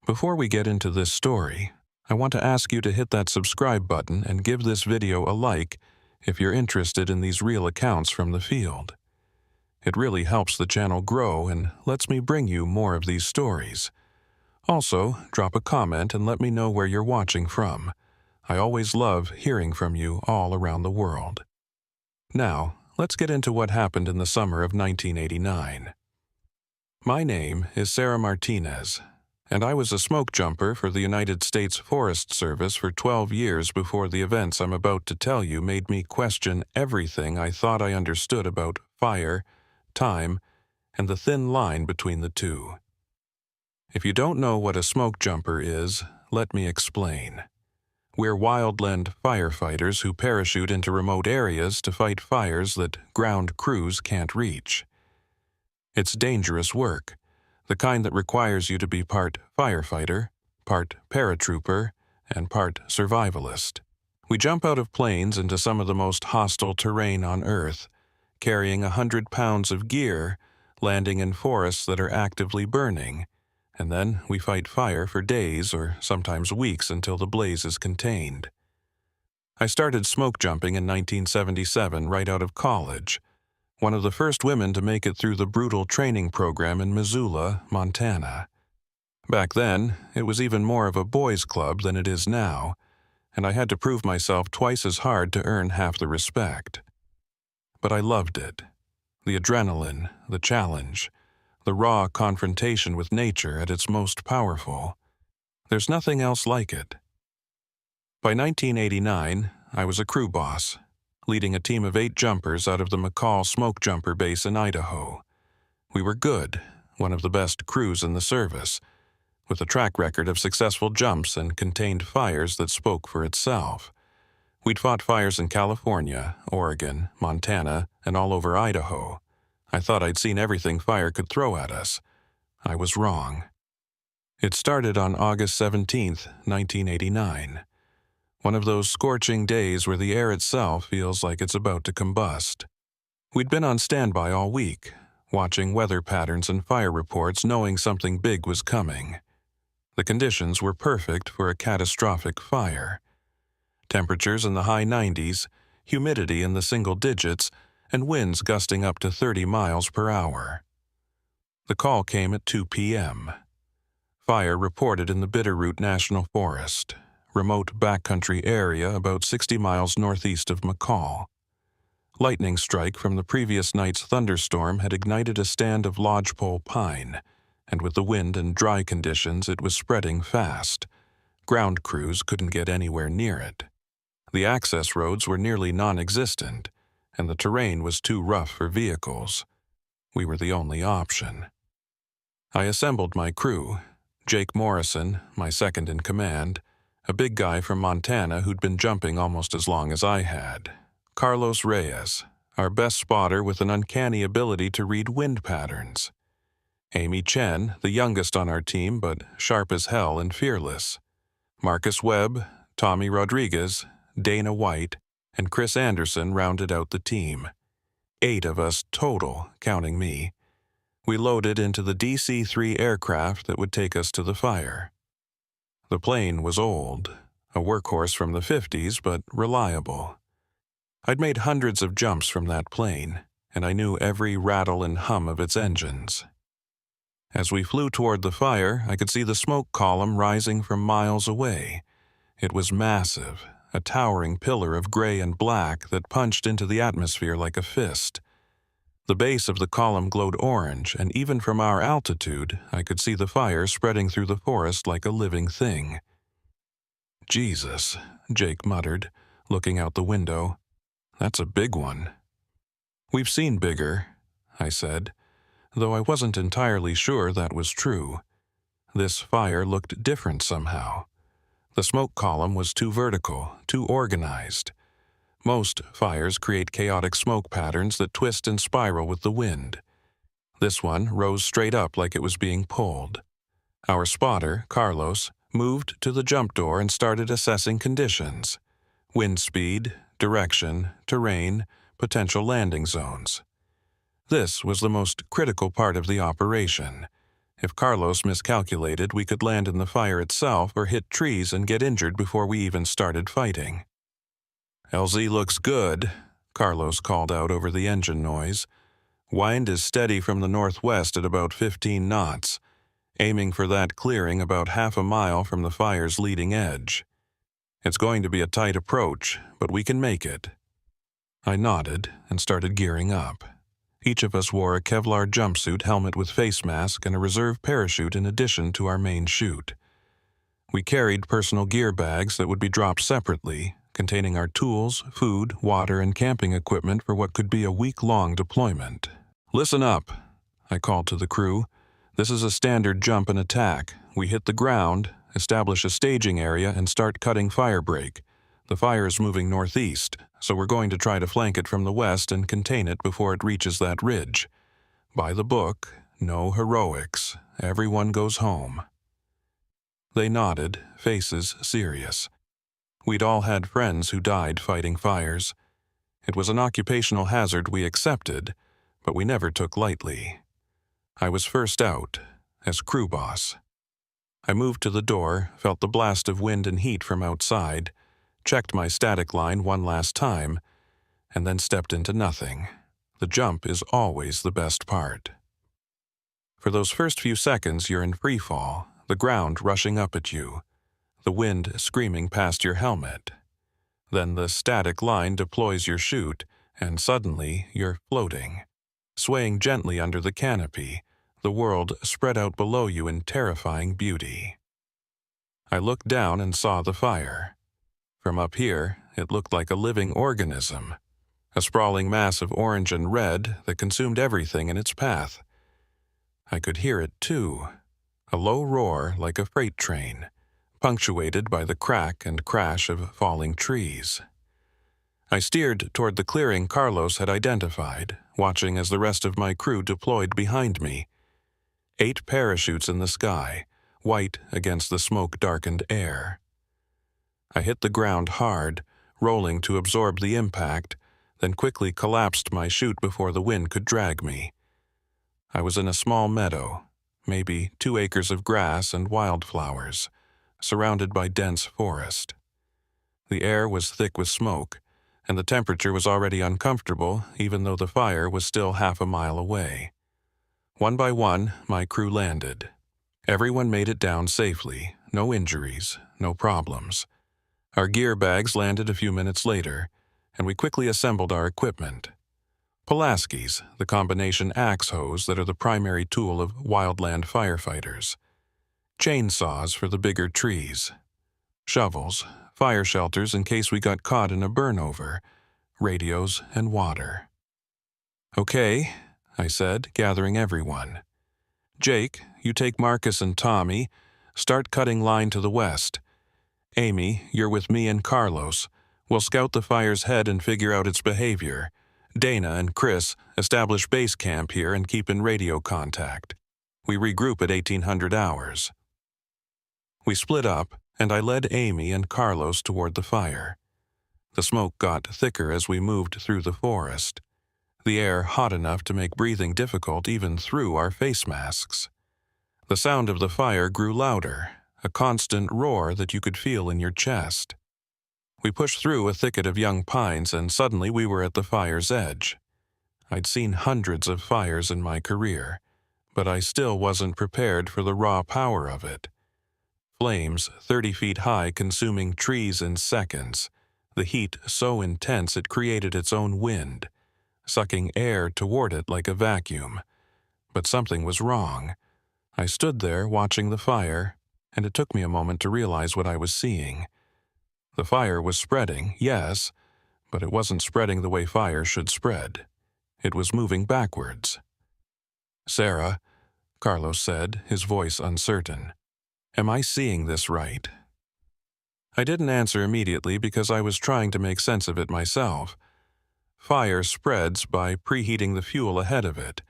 Before we get into this story, I want to ask you to hit that subscribe button and give this video a like if you're interested in these real accounts from the field. It really helps the channel grow and lets me bring you more of these stories. Also, drop a comment and let me know where you're watching from. I always love hearing from you all around the world. Now, let's get into what happened in the summer of 1989. My name is Sarah Martinez, and I was a smoke jumper for the United States Forest Service for 12 years before the events I'm about to tell you made me question everything I thought I understood about fire, time, and the thin line between the two. If you don't know what a smoke jumper is, let me explain. We're wildland firefighters who parachute into remote areas to fight fires that ground crews can't reach. It's dangerous work, the kind that requires you to be part firefighter, part paratrooper, and part survivalist. We jump out of planes into some of the most hostile terrain on Earth, carrying 100 pounds of gear, landing in forests that are actively burning, and then we fight fire for days or sometimes weeks until the blaze is contained. I started smoke jumping in 1977 right out of college, one of the first women to make it through the brutal training program in Missoula, Montana. Back then, it was even more of a boys' club than it is now, and I had to prove myself twice as hard to earn half the respect. But I loved it. The adrenaline, the challenge, the raw confrontation with nature at its most powerful. There's nothing else like it. By 1989, I was a crew boss, leading a team of 8 jumpers out of the McCall Smokejumper base in Idaho. We were good, one of the best crews in the service, with a track record of successful jumps and contained fires that spoke for itself. We'd fought fires in California, Oregon, Montana, and all over Idaho. I thought I'd seen everything fire could throw at us. I was wrong. It started on August 17th, 1989. One of those scorching days where the air itself feels like it's about to combust. We'd been on standby all week, watching weather patterns and fire reports, knowing something big was coming. The conditions were perfect for a catastrophic fire. Temperatures in the high 90s, humidity in the single digits, and winds gusting up to 30 miles per hour. The call came at 2 p.m. Fire reported in the Bitterroot National Forest, remote backcountry area about 60 miles northeast of McCall. Lightning strike from the previous night's thunderstorm had ignited a stand of lodgepole pine, and with the wind and dry conditions it was spreading fast. Ground crews couldn't get anywhere near it. The access roads were nearly non-existent, and the terrain was too rough for vehicles. We were the only option. I assembled my crew, Jake Morrison, my second in command, a big guy from Montana who'd been jumping almost as long as I had, Carlos Reyes, our best spotter with an uncanny ability to read wind patterns, Amy Chen, the youngest on our team but sharp as hell and fearless, Marcus Webb, Tommy Rodriguez, Dana White, and Chris Anderson rounded out the team. 8 of us total, counting me. We loaded into the DC-3 aircraft that would take us to the fire. The plane was old, a workhorse from the 50s, but reliable. I'd made hundreds of jumps from that plane, and I knew every rattle and hum of its engines. As we flew toward the fire, I could see the smoke column rising from miles away. It was massive, a towering pillar of gray and black that punched into the atmosphere like a fist. The base of the column glowed orange, and even from our altitude, I could see the fire spreading through the forest like a living thing. "Jesus," Jake muttered, looking out the window. "That's a big one." "We've seen bigger," I said, though I wasn't entirely sure that was true. This fire looked different somehow. The smoke column was too vertical, too organized. Most fires create chaotic smoke patterns that twist and spiral with the wind. This one rose straight up like it was being pulled. Our spotter, Carlos, moved to the jump door and started assessing conditions: wind speed, direction, terrain, potential landing zones. This was the most critical part of the operation. If Carlos miscalculated, we could land in the fire itself or hit trees and get injured before we even started fighting. "LZ looks good," Carlos called out over the engine noise. "Wind is steady from the northwest at about 15 knots, aiming for that clearing about half a mile from the fire's leading edge. It's going to be a tight approach, but we can make it." I nodded and started gearing up. Each of us wore a Kevlar jumpsuit helmet with face mask and a reserve parachute in addition to our main chute. We carried personal gear bags that would be dropped separately, containing our tools, food, water, and camping equipment for what could be a week-long deployment. "Listen up," I called to the crew. "This is a standard jump and attack. We hit the ground, establish a staging area, and start cutting firebreak. The fire is moving northeast, so we're going to try to flank it from the west and contain it before it reaches that ridge. By the book, no heroics. Everyone goes home." They nodded, faces serious. We'd all had friends who died fighting fires. It was an occupational hazard we accepted, but we never took lightly. I was first out, as crew boss. I moved to the door, felt the blast of wind and heat from outside, checked my static line one last time, and then stepped into nothing. The jump is always the best part. For those first few seconds, you're in free fall, the ground rushing up at you, the wind screaming past your helmet. Then the static line deploys your chute, and suddenly you're floating, swaying gently under the canopy, the world spread out below you in terrifying beauty. I looked down and saw the fire. From up here, it looked like a living organism, a sprawling mass of orange and red that consumed everything in its path. I could hear it too, a low roar like a freight train, punctuated by the crack and crash of falling trees. I steered toward the clearing Carlos had identified, watching as the rest of my crew deployed behind me. 8 parachutes in the sky, white against the smoke-darkened air. I hit the ground hard, rolling to absorb the impact, then quickly collapsed my chute before the wind could drag me. I was in a small meadow, maybe 2 acres of grass and wildflowers, surrounded by dense forest. The air was thick with smoke, and the temperature was already uncomfortable, even though the fire was still half a mile away. One by one, my crew landed. Everyone made it down safely, no injuries, no problems. Our gear bags landed a few minutes later, and we quickly assembled our equipment. Pulaskis, the combination axe hoes that are the primary tool of wildland firefighters. Chainsaws for the bigger trees. Shovels, fire shelters in case we got caught in a burnover, radios, and water. "Okay," I said, gathering everyone. "Jake, you take Marcus and Tommy. Start cutting line to the west. Amy, you're with me and Carlos. We'll scout the fire's head and figure out its behavior. Dana and Chris establish base camp here and keep in radio contact. We regroup at 1800 hours." We split up, and I led Amy and Carlos toward the fire. The smoke got thicker as we moved through the forest, the air hot enough to make breathing difficult even through our face masks. The sound of the fire grew louder, a constant roar that you could feel in your chest. We pushed through a thicket of young pines, and suddenly we were at the fire's edge. I'd seen hundreds of fires in my career, but I still wasn't prepared for the raw power of it. Flames 30 feet high consuming trees in seconds, the heat so intense it created its own wind, sucking air toward it like a vacuum. But something was wrong. I stood there watching the fire, and it took me a moment to realize what I was seeing. The fire was spreading, yes, but it wasn't spreading the way fire should spread. It was moving backwards. "Sarah," Carlos said, his voice uncertain, "am I seeing this right?" I didn't answer immediately because I was trying to make sense of it myself. Fire spreads by preheating the fuel ahead of it,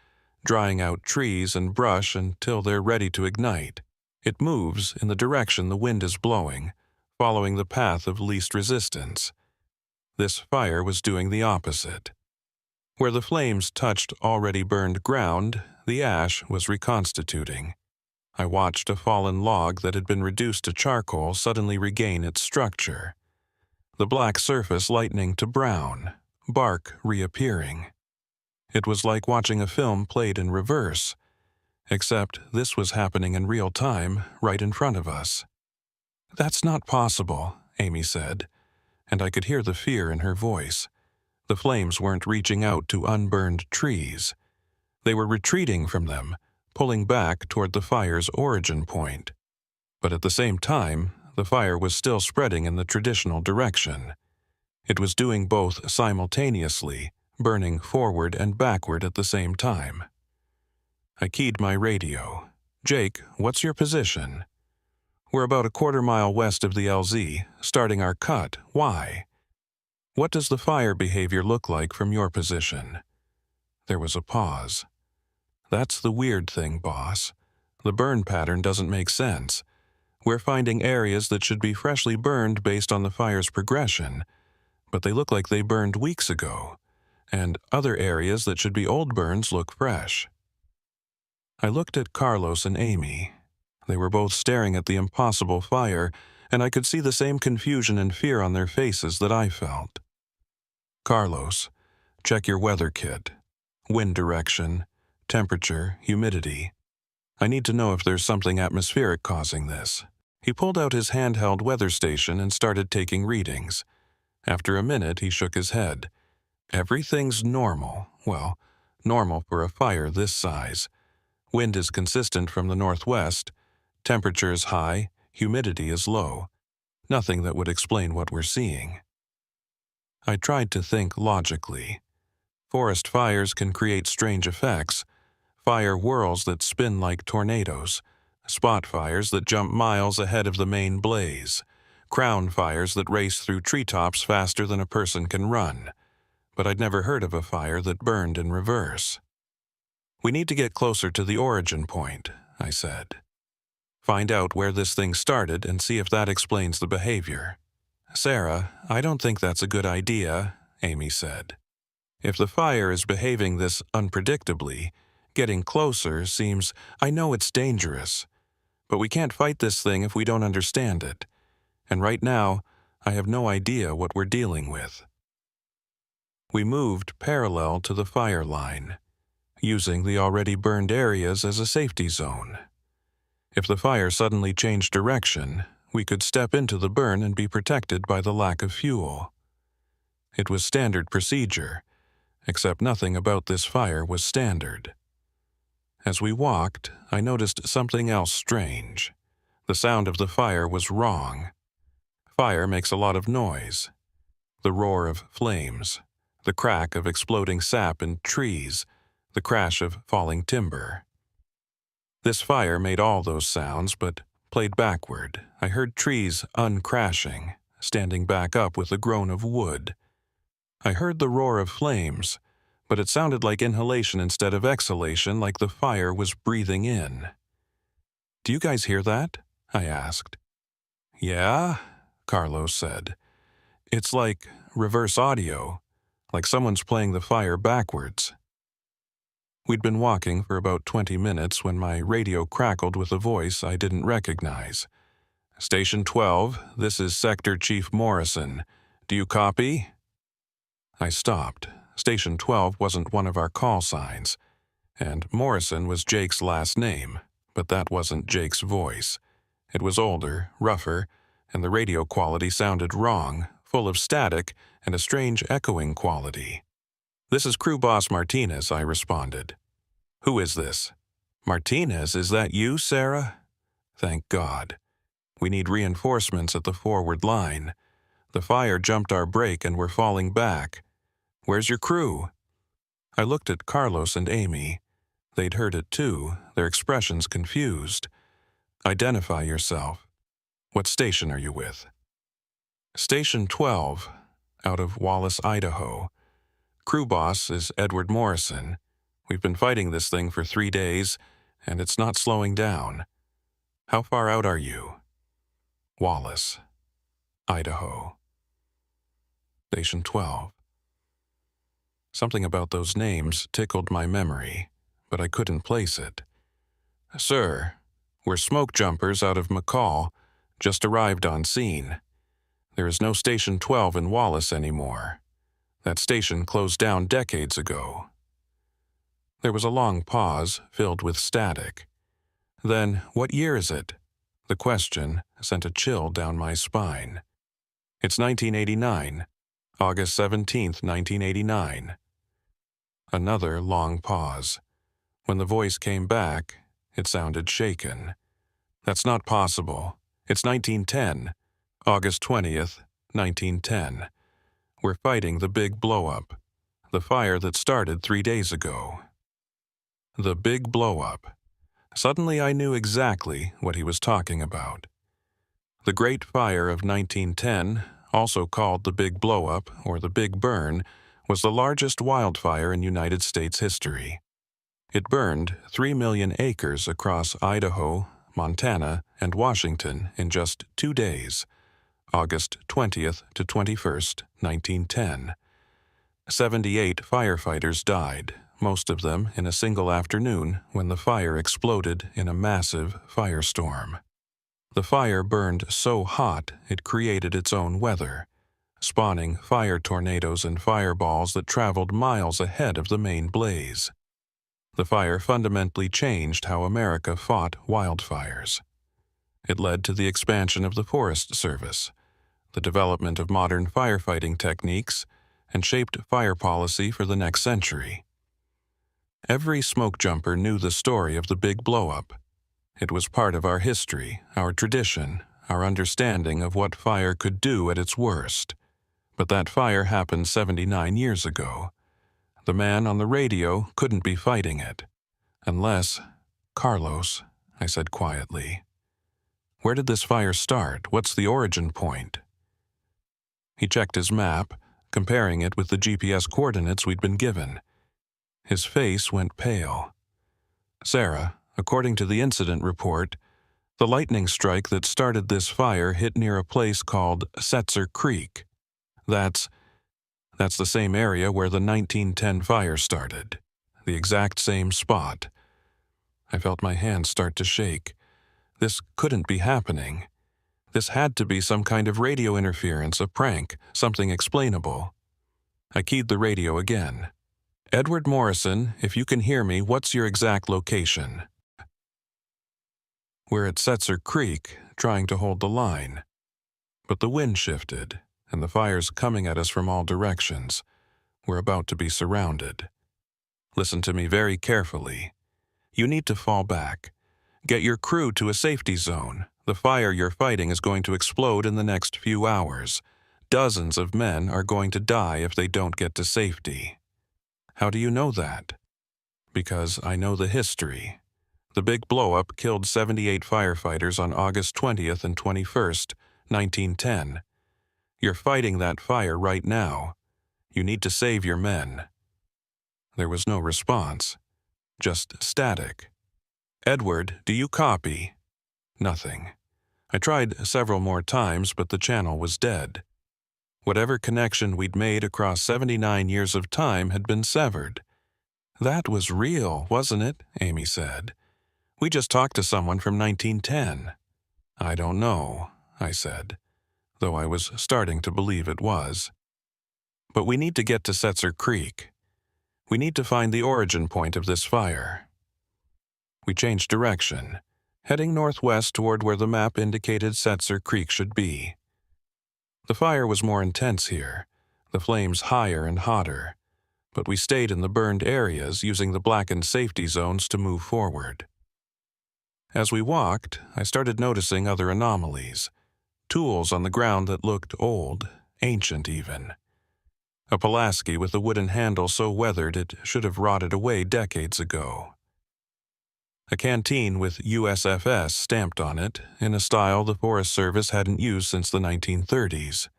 drying out trees and brush until they're ready to ignite. It moves in the direction the wind is blowing, following the path of least resistance. This fire was doing the opposite. Where the flames touched already burned ground, the ash was reconstituting. I watched a fallen log that had been reduced to charcoal suddenly regain its structure. The black surface lightening to brown, bark reappearing. It was like watching a film played in reverse, except this was happening in real time right in front of us. "That's not possible," Amy said, and I could hear the fear in her voice. The flames weren't reaching out to unburned trees. They were retreating from them, pulling back toward the fire's origin point. But at the same time, the fire was still spreading in the traditional direction. It was doing both simultaneously, burning forward and backward at the same time. I keyed my radio. "Jake, what's your position?" "We're about a quarter-mile west of the LZ, starting our cut. Why?" "What does the fire behavior look like from your position?" There was a pause. "That's the weird thing, boss. The burn pattern doesn't make sense. We're finding areas that should be freshly burned based on the fire's progression, but they look like they burned weeks ago, and other areas that should be old burns look fresh." I looked at Carlos and Amy. They were both staring at the impossible fire, and I could see the same confusion and fear on their faces that I felt. "Carlos, check your weather kit. Wind direction, temperature, humidity. I need to know if there's something atmospheric causing this." He pulled out his handheld weather station and started taking readings. After a minute, he shook his head. "Everything's normal. Well, normal for a fire this size. Wind is consistent from the northwest. Temperature is high, humidity is low. Nothing that would explain what we're seeing." I tried to think logically. Forest fires can create strange effects. Fire whirls that spin like tornadoes. Spot fires that jump miles ahead of the main blaze. Crown fires that race through treetops faster than a person can run. But I'd never heard of a fire that burned in reverse. "We need to get closer to the origin point," I said. "Find out where this thing started and see if that explains the behavior." "Sarah, I don't think that's a good idea," Amy said. "If the fire is behaving this unpredictably, getting closer seems... I know it's dangerous, but we can't fight this thing if we don't understand it. And right now, I have no idea what we're dealing with." We moved parallel to the fire line, using the already burned areas as a safety zone. If the fire suddenly changed direction, we could step into the burn and be protected by the lack of fuel. It was standard procedure, except nothing about this fire was standard. As we walked, I noticed something else strange. The sound of the fire was wrong. Fire makes a lot of noise. The roar of flames, the crack of exploding sap in trees, the crash of falling timber. This fire made all those sounds, but played backward. I heard trees uncrashing, standing back up with a groan of wood. I heard the roar of flames, but it sounded like inhalation instead of exhalation, like the fire was breathing in. "Do you guys hear that?" I asked. "Yeah," Carlos said. "It's like reverse audio, like someone's playing the fire backwards." We'd been walking for about 20 minutes when my radio crackled with a voice I didn't recognize. "Station 12, this is Sector Chief Morrison. Do you copy?" I stopped. Station 12 wasn't one of our call signs, and Morrison was Jake's last name, but that wasn't Jake's voice. It was older, rougher, and the radio quality sounded wrong, full of static and a strange echoing quality. "This is Crew Boss Martinez," I responded. "Who is this?" "Martinez, is that you, Sarah?" Thank God. We need reinforcements at the forward line. The fire jumped our break and we're falling back. Where's your crew? I looked at Carlos and Amy. They'd heard it too, their expressions confused. Identify yourself. What station are you with? Station 12, out of Wallace, Idaho. Crew boss is Edward Morrison. We've been fighting this thing for 3 days, and it's not slowing down. How far out are you? Wallace, Idaho. Station 12. Something about those names tickled my memory, but I couldn't place it. Sir, We're smoke jumpers out of McCall, just arrived on scene. There is no Station 12 in Wallace anymore. That station closed down decades ago." There was a long pause, filled with static. Then, "What year is it?" The question sent a chill down my spine. "It's 1989, August 17th, 1989. Another long pause. When the voice came back, it sounded shaken. "That's not possible. It's 1910, August 20th, 1910. We're fighting the big blow-up, the fire that started 3 days ago." The big blow-up. Suddenly I knew exactly what he was talking about. The Great Fire of 1910, also called the Big Blow-up or the Big Burn, was the largest wildfire in United States history. It burned 3 million acres across Idaho, Montana, and Washington in just 2 days, August 20th to 21st, 1910. 78 firefighters died, most of them in a single afternoon when the fire exploded in a massive firestorm. The fire burned so hot it created its own weather, spawning fire tornadoes and fireballs that traveled miles ahead of the main blaze. The fire fundamentally changed how America fought wildfires. It led to the expansion of the Forest Service, the development of modern firefighting techniques, and shaped fire policy for the next century. Every smoke jumper knew the story of the big blow-up. It was part of our history, our tradition, our understanding of what fire could do at its worst. But that fire happened 79 years ago. The man on the radio couldn't be fighting it. Unless, "Carlos," I said quietly, "where did this fire start? What's the origin point?" He checked his map, comparing it with the GPS coordinates we'd been given. His face went pale. "Sarah, according to the incident report, the lightning strike that started this fire hit near a place called Setzer Creek. That's the same area where the 1910 fire started. The exact same spot." I felt my hands start to shake. This couldn't be happening. This had to be some kind of radio interference, a prank, something explainable. I keyed the radio again. "Edward Morrison, if you can hear me, what's your exact location?" "We're at Setzer Creek, trying to hold the line. But the wind shifted, and the fire's coming at us from all directions. We're about to be surrounded. Listen to me very carefully. You need to fall back. Get your crew to a safety zone. The fire you're fighting is going to explode in the next few hours. Dozens of men are going to die if they don't get to safety." "How do you know that?" "Because I know the history. The big blow-up killed 78 firefighters on August 20th and 21st, 1910. You're fighting that fire right now. You need to save your men." There was no response, just static. "Edward, do you copy?" Nothing. I tried several more times, but the channel was dead. Whatever connection we'd made across 79 years of time had been severed. "That was real, wasn't it?" Amy said. "We just talked to someone from 1910. "I don't know," I said, though I was starting to believe it was. "But we need to get to Setzer Creek. We need to find the origin point of this fire." We changed direction, heading northwest toward where the map indicated Setzer Creek should be. The fire was more intense here, the flames higher and hotter, but we stayed in the burned areas using the blackened safety zones to move forward. As we walked, I started noticing other anomalies, tools on the ground that looked old, ancient even. A Pulaski with a wooden handle so weathered it should have rotted away decades ago. A canteen with USFS stamped on it, in a style the Forest Service hadn't used since the 1930s.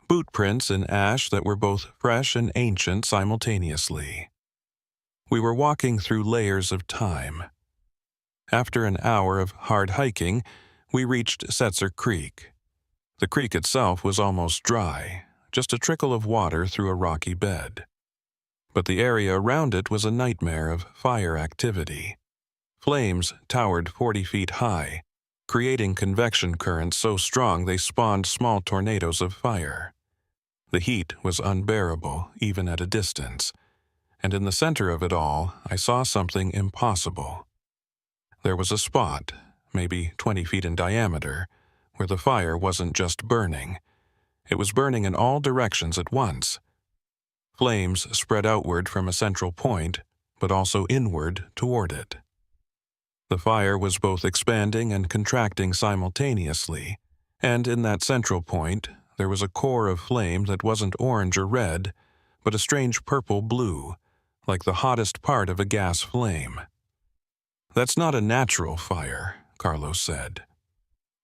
Boot prints in ash that were both fresh and ancient simultaneously. We were walking through layers of time. After an hour of hard hiking, we reached Setzer Creek. The creek itself was almost dry, just a trickle of water through a rocky bed. But the area around it was a nightmare of fire activity. Flames towered 40 feet high, creating convection currents so strong they spawned small tornadoes of fire. The heat was unbearable, even at a distance, and in the center of it all, I saw something impossible. There was a spot, maybe 20 feet in diameter, where the fire wasn't just burning. It was burning in all directions at once. Flames spread outward from a central point, but also inward toward it. The fire was both expanding and contracting simultaneously, and in that central point, there was a core of flame that wasn't orange or red, but a strange purple-blue, like the hottest part of a gas flame. "That's not a natural fire," Carlos said.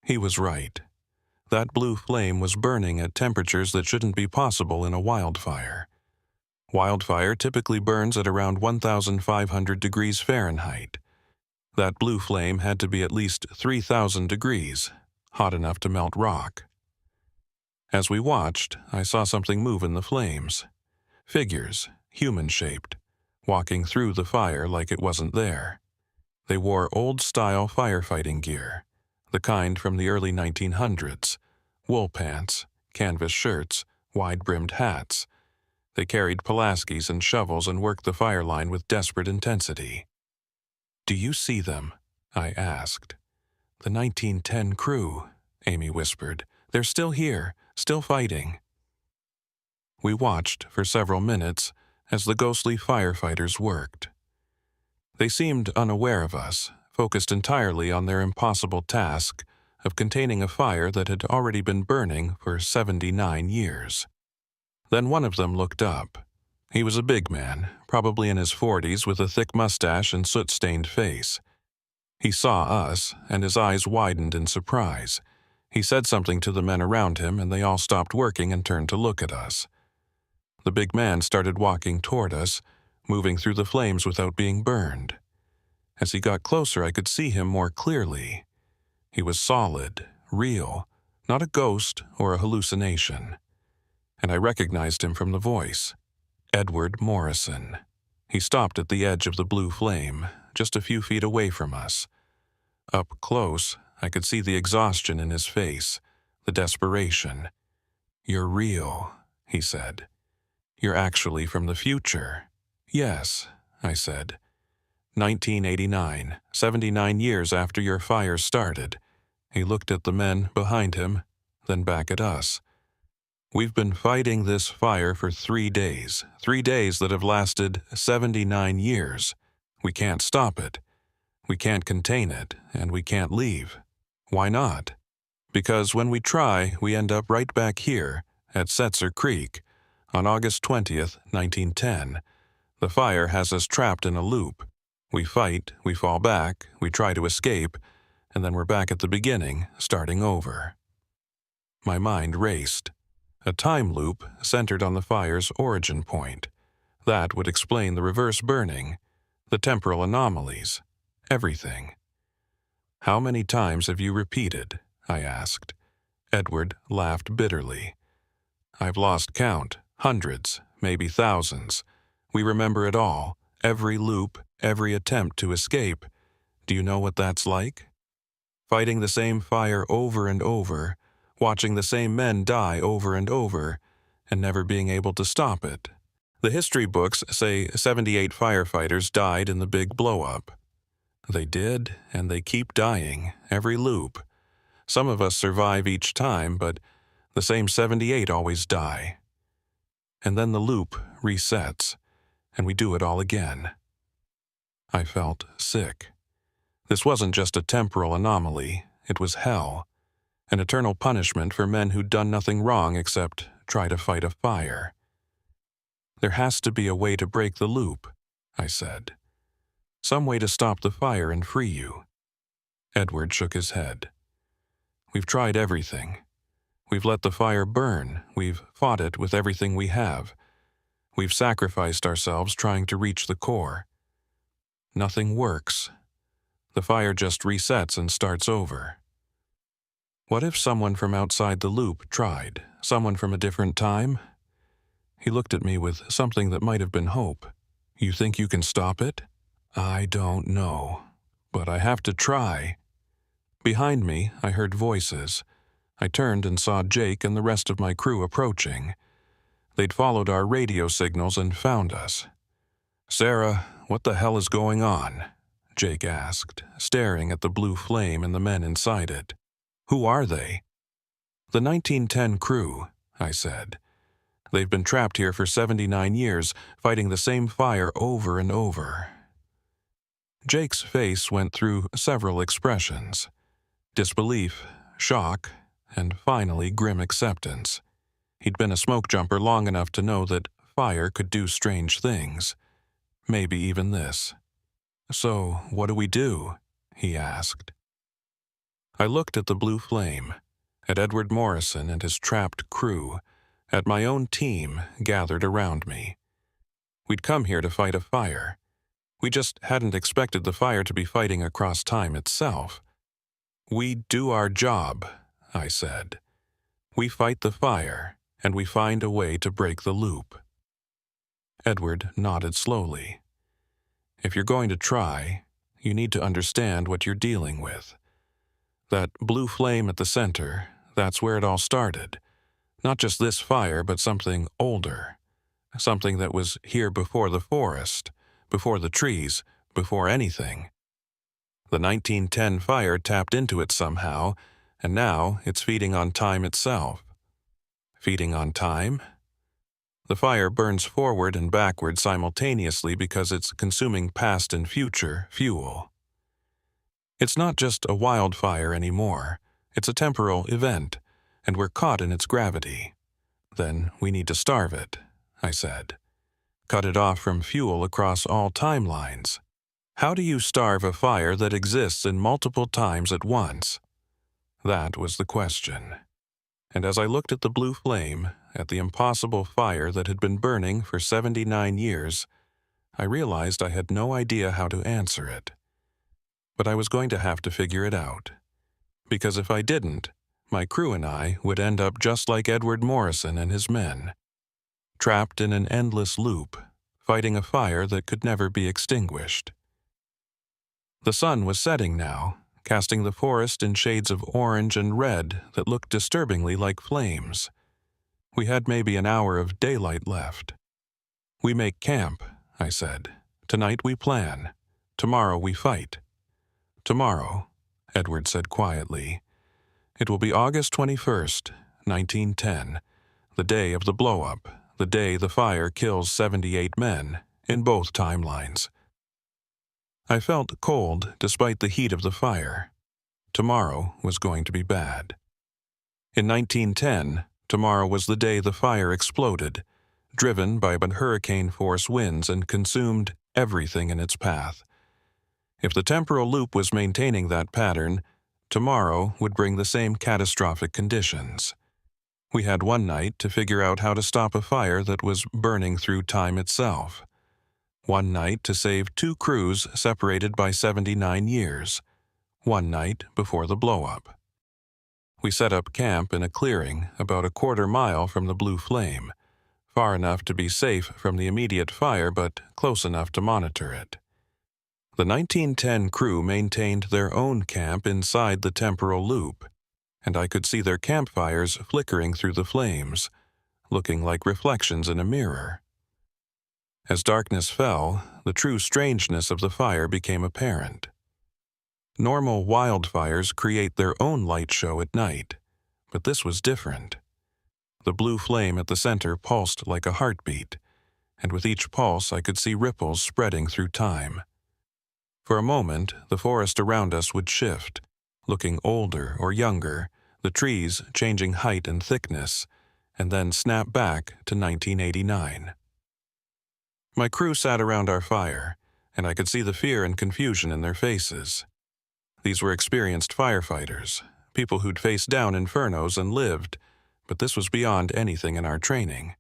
He was right. That blue flame was burning at temperatures that shouldn't be possible in a wildfire. Wildfire typically burns at around 1,500 degrees Fahrenheit. That blue flame had to be at least 3,000 degrees, hot enough to melt rock. As we watched, I saw something move in the flames. Figures, human-shaped, walking through the fire like it wasn't there. They wore old-style firefighting gear, the kind from the early 1900s, wool pants, canvas shirts, wide-brimmed hats. They carried Pulaskis and shovels and worked the fire line with desperate intensity. "Do you see them?" I asked. "The 1910 crew," Amy whispered. "They're still here, still fighting." We watched for several minutes as the ghostly firefighters worked. They seemed unaware of us, focused entirely on their impossible task of containing a fire that had already been burning for 79 years. Then one of them looked up. He was a big man, probably in his 40s, with a thick mustache and soot-stained face. He saw us, and his eyes widened in surprise. He said something to the men around him, and they all stopped working and turned to look at us. The big man started walking toward us, moving through the flames without being burned. As he got closer, I could see him more clearly. He was solid, real, not a ghost or a hallucination. And I recognized him from the voice. Edward Morrison. He stopped at the edge of the blue flame, just a few feet away from us. Up close, I could see the exhaustion in his face, the desperation. "You're real," he said. "You're actually from the future." "Yes," I said. 1989, 79 years after your fire started." He looked at the men behind him, then back at us. "We've been fighting this fire for 3 days, 3 days that have lasted 79 years. We can't stop it. We can't contain it, and we can't leave." "Why not?" "Because when we try, we end up right back here, at Setzer Creek, on August 20th, 1910. The fire has us trapped in a loop. We fight, we fall back, we try to escape, and then we're back at the beginning, starting over." My mind raced. A time loop centered on the fire's origin point. That would explain the reverse burning, the temporal anomalies, everything. "How many times have you repeated?" I asked. Edward laughed bitterly. "I've lost count, hundreds, maybe thousands. We remember it all, every loop, every attempt to escape. Do you know what that's like? Fighting the same fire over and over, watching the same men die over and over, and never being able to stop it. The history books say 78 firefighters died in the big blow-up. They did, and they keep dying, every loop. Some of us survive each time, but the same 78 always die. And then the loop resets, and we do it all again." I felt sick. This wasn't just a temporal anomaly, it was hell. An eternal punishment for men who'd done nothing wrong except try to fight a fire. "There has to be a way to break the loop," I said. "Some way to stop the fire and free you." Edward shook his head. "We've tried everything. We've let the fire burn. We've fought it with everything we have. We've sacrificed ourselves trying to reach the core. Nothing works. The fire just resets and starts over. What if someone from outside the loop tried? Someone from a different time?" He looked at me with something that might have been hope. "You think you can stop it?" "I don't know. but I have to try." Behind me, I heard voices. I turned and saw Jake and the rest of my crew approaching. They'd followed our radio signals and found us. "Sarah, what the hell is going on?" Jake asked, staring at the blue flame and the men inside it. "Who are they?" "The 1910 crew," I said. "They've been trapped here for 79 years, fighting the same fire over and over." Jake's face went through several expressions: disbelief, shock, and finally grim acceptance. He'd been a smoke jumper long enough to know that fire could do strange things. Maybe even this. "So, what do we do?" he asked. I looked at the blue flame, at Edward Morrison and his trapped crew, at my own team gathered around me. We'd come here to fight a fire. We just hadn't expected the fire to be fighting across time itself. "We do our job," I said. "We fight the fire, and we find a way to break the loop." Edward nodded slowly. "If you're going to try, you need to understand what you're dealing with. That blue flame at the center, that's where it all started. Not just this fire, but something older. Something that was here before the forest, before the trees, before anything. The 1910 fire tapped into it somehow, and now it's feeding on time itself." "Feeding on time?" "The fire burns forward and backward simultaneously because it's consuming past and future fuel. It's not just a wildfire anymore. It's a temporal event, and we're caught in its gravity. Then we need to starve it," I said. "Cut it off from fuel across all timelines. How do you starve a fire that exists in multiple times at once?" That was the question. And as I looked at the blue flame, at the impossible fire that had been burning for 79 years, I realized I had no idea how to answer it. But I was going to have to figure it out. Because if I didn't, my crew and I would end up just like Edward Morrison and his men, trapped in an endless loop, fighting a fire that could never be extinguished. The sun was setting now, casting the forest in shades of orange and red that looked disturbingly like flames. We had maybe an hour of daylight left. "We make camp," I said. "Tonight we plan. Tomorrow we fight." "Tomorrow," Edward said quietly. "It will be August 21st, 1910, the day of the blow-up, the day the fire kills 78 men, in both timelines." I felt cold despite the heat of the fire. Tomorrow was going to be bad. In 1910, tomorrow was the day the fire exploded, driven by hurricane-force winds and consumed everything in its path. If the temporal loop was maintaining that pattern, tomorrow would bring the same catastrophic conditions. We had one night to figure out how to stop a fire that was burning through time itself. One night to save 2 crews separated by 79 years. One night before the blow-up. We set up camp in a clearing about a quarter-mile from the blue flame, far enough to be safe from the immediate fire but close enough to monitor it. The 1910 crew maintained their own camp inside the temporal loop, and I could see their campfires flickering through the flames, looking like reflections in a mirror. As darkness fell, the true strangeness of the fire became apparent. Normal wildfires create their own light show at night, but this was different. The blue flame at the center pulsed like a heartbeat, and with each pulse I could see ripples spreading through time. For a moment, the forest around us would shift, looking older or younger, the trees changing height and thickness, and then snap back to 1989. My crew sat around our fire, and I could see the fear and confusion in their faces. These were experienced firefighters, people who'd faced down infernos and lived, but this was beyond anything in our training.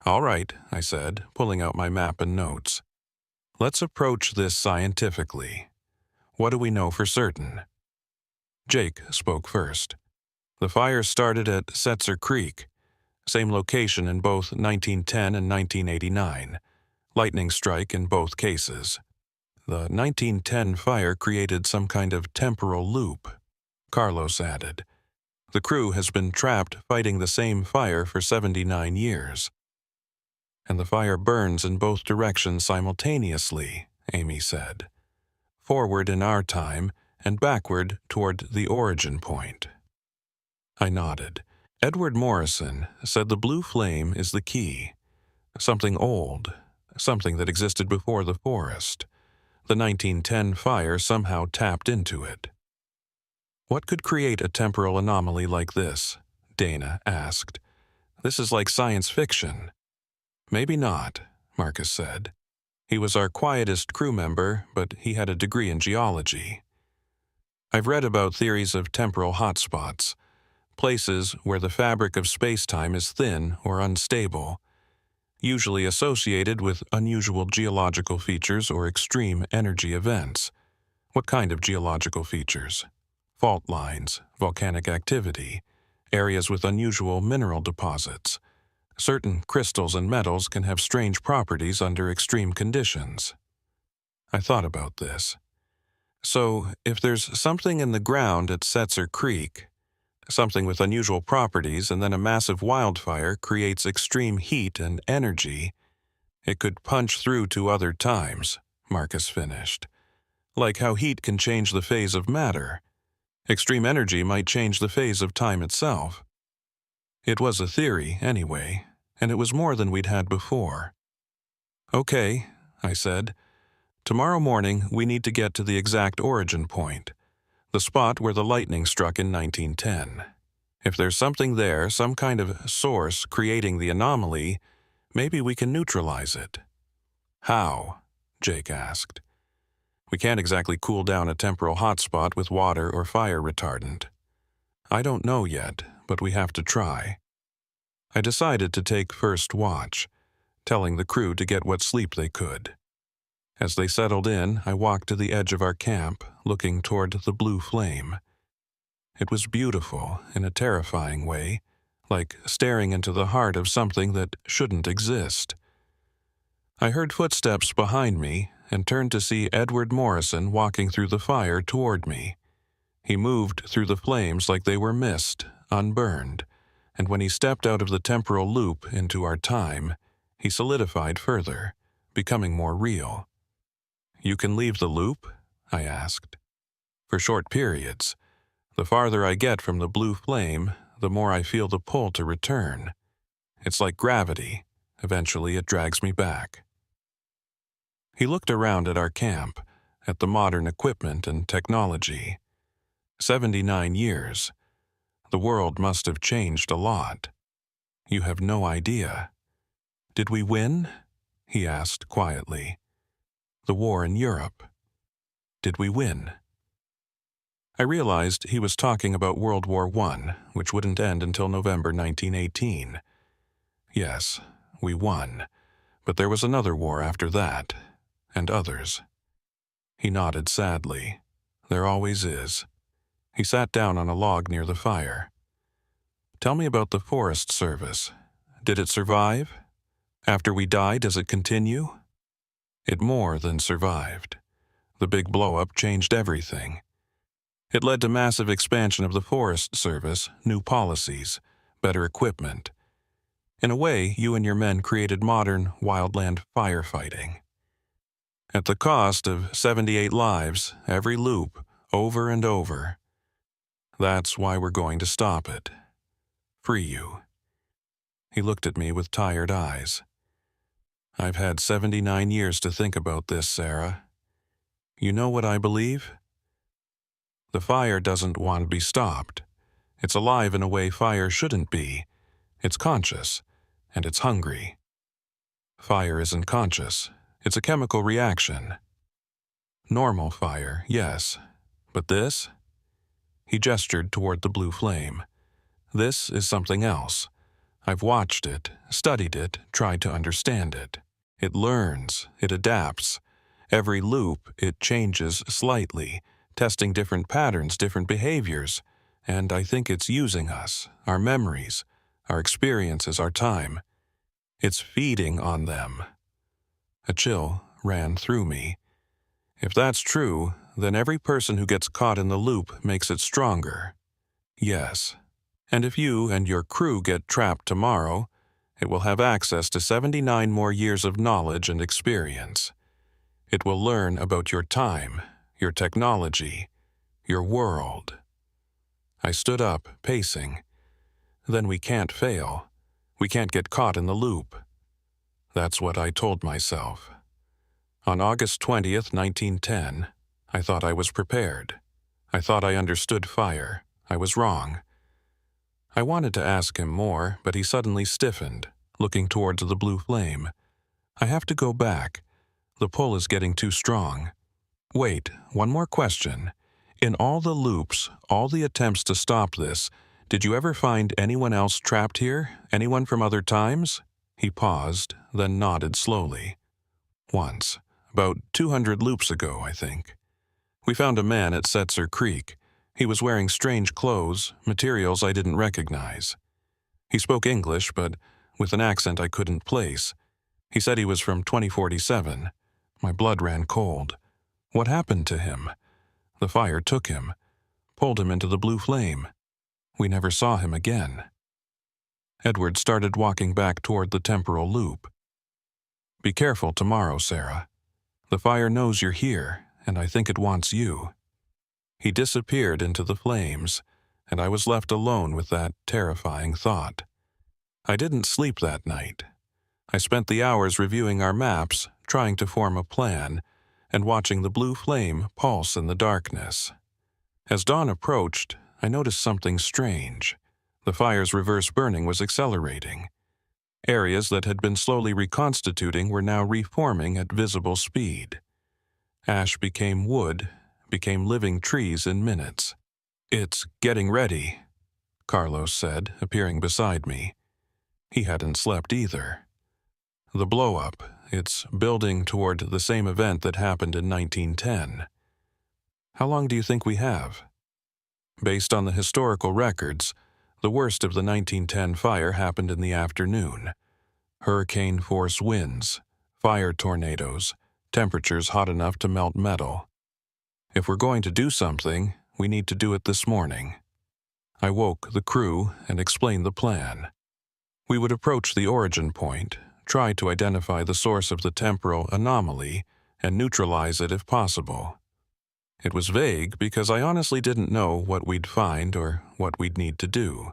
"All right," I said, pulling out my map and notes. "Let's approach this scientifically. What do we know for certain?" Jake spoke first. "The fire started at Setzer Creek, same location in both 1910 and 1989. Lightning strike in both cases. The 1910 fire created some kind of temporal loop, Carlos added. The crew has been trapped fighting the same fire for 79 years. And the fire burns in both directions simultaneously, Amy said. Forward in our time and backward toward the origin point. I nodded. Edward Morrison said the blue flame is the key. Something old, something that existed before the forest. The 1910 fire somehow tapped into it. What could create a temporal anomaly like this? Dana asked. This is like science fiction. Maybe not, Marcus said. He was our quietest crew member, but he had a degree in geology. I've read about theories of temporal hotspots, places where the fabric of space-time is thin or unstable, usually associated with unusual geological features or extreme energy events. What kind of geological features? Fault lines, volcanic activity, areas with unusual mineral deposits. Certain crystals and metals can have strange properties under extreme conditions. I thought about this. So, if there's something in the ground at Setzer Creek, something with unusual properties, and then a massive wildfire creates extreme heat and energy, it could punch through to other times, Marcus finished. Like how heat can change the phase of matter. Extreme energy might change the phase of time itself. It was a theory, anyway, and it was more than we'd had before. Okay, I said. Tomorrow morning, we need to get to the exact origin point, the spot where the lightning struck in 1910. If there's something there, some kind of source creating the anomaly, maybe we can neutralize it. How? Jake asked. We can't exactly cool down a temporal hotspot with water or fire retardant. I don't know yet, but we have to try. I decided to take first watch, telling the crew to get what sleep they could. As they settled in, I walked to the edge of our camp, looking toward the blue flame. It was beautiful in a terrifying way, like staring into the heart of something that shouldn't exist. I heard footsteps behind me and turned to see Edward Morrison walking through the fire toward me. He moved through the flames like they were mist, unburned, and when he stepped out of the temporal loop into our time, he solidified further, becoming more real. You can leave the loop? I asked. For short periods. The farther I get from the blue flame, the more I feel the pull to return. It's like gravity. Eventually it drags me back. He looked around at our camp, at the modern equipment and technology. 79 years. The world must have changed a lot. You have no idea. Did we win? He asked quietly. The war in Europe. Did we win? I realized he was talking about World War I, which wouldn't end until November 1918. Yes, we won, but there was another war after that, and others. He nodded sadly. There always is. He sat down on a log near the fire. Tell me about the Forest Service. Did it survive? After we die, does it continue? It more than survived. The big blow-up changed everything. It led to massive expansion of the Forest Service, new policies, better equipment. In a way, you and your men created modern wildland firefighting. At the cost of 78 lives, every loop, over and over. That's why we're going to stop it. Free you. He looked at me with tired eyes. I've had 79 years to think about this, Sarah. You know what I believe? The fire doesn't want to be stopped. It's alive in a way fire shouldn't be. It's conscious, and it's hungry. Fire isn't conscious. It's a chemical reaction. Normal fire, yes. But this? He gestured toward the blue flame. This is something else. I've watched it, studied it, tried to understand it. It learns, it adapts. Every loop, it changes slightly, testing different patterns, different behaviors. And I think it's using us, our memories, our experiences, our time. It's feeding on them. A chill ran through me. If that's true, then every person who gets caught in the loop makes it stronger. Yes. And if you and your crew get trapped tomorrow, it will have access to 79 more years of knowledge and experience. It will learn about your time, your technology, your world. I stood up, pacing. Then we can't fail. We can't get caught in the loop. That's what I told myself. On August 20th, 1910, I thought I was prepared. I thought I understood fire. I was wrong. I wanted to ask him more, but he suddenly stiffened, looking towards the blue flame. I have to go back. The pull is getting too strong. Wait, one more question. In all the loops, all the attempts to stop this, did you ever find anyone else trapped here? Anyone from other times? He paused, then nodded slowly. Once. About 200 loops ago, I think. We found a man at Setzer Creek. He was wearing strange clothes, materials I didn't recognize. He spoke English, but with an accent I couldn't place. He said he was from 2047. My blood ran cold. What happened to him? The fire took him, pulled him into the blue flame. We never saw him again. Edward started walking back toward the temporal loop. Be careful tomorrow, Sarah. The fire knows you're here, and I think it wants you. He disappeared into the flames, and I was left alone with that terrifying thought. I didn't sleep that night. I spent the hours reviewing our maps, trying to form a plan, and watching the blue flame pulse in the darkness. As dawn approached, I noticed something strange. The fire's reverse burning was accelerating. Areas that had been slowly reconstituting were now reforming at visible speed. Ash became wood, became living trees in minutes. It's getting ready, Carlos said, appearing beside me. He hadn't slept either. The blow-up, it's building toward the same event that happened in 1910. How long do you think we have? Based on the historical records, the worst of the 1910 fire happened in the afternoon. Hurricane-force winds, fire tornadoes, temperatures hot enough to melt metal. If we're going to do something, we need to do it this morning. I woke the crew and explained the plan. We would approach the origin point, try to identify the source of the temporal anomaly, and neutralize it if possible. It was vague because I honestly didn't know what we'd find or what we'd need to do.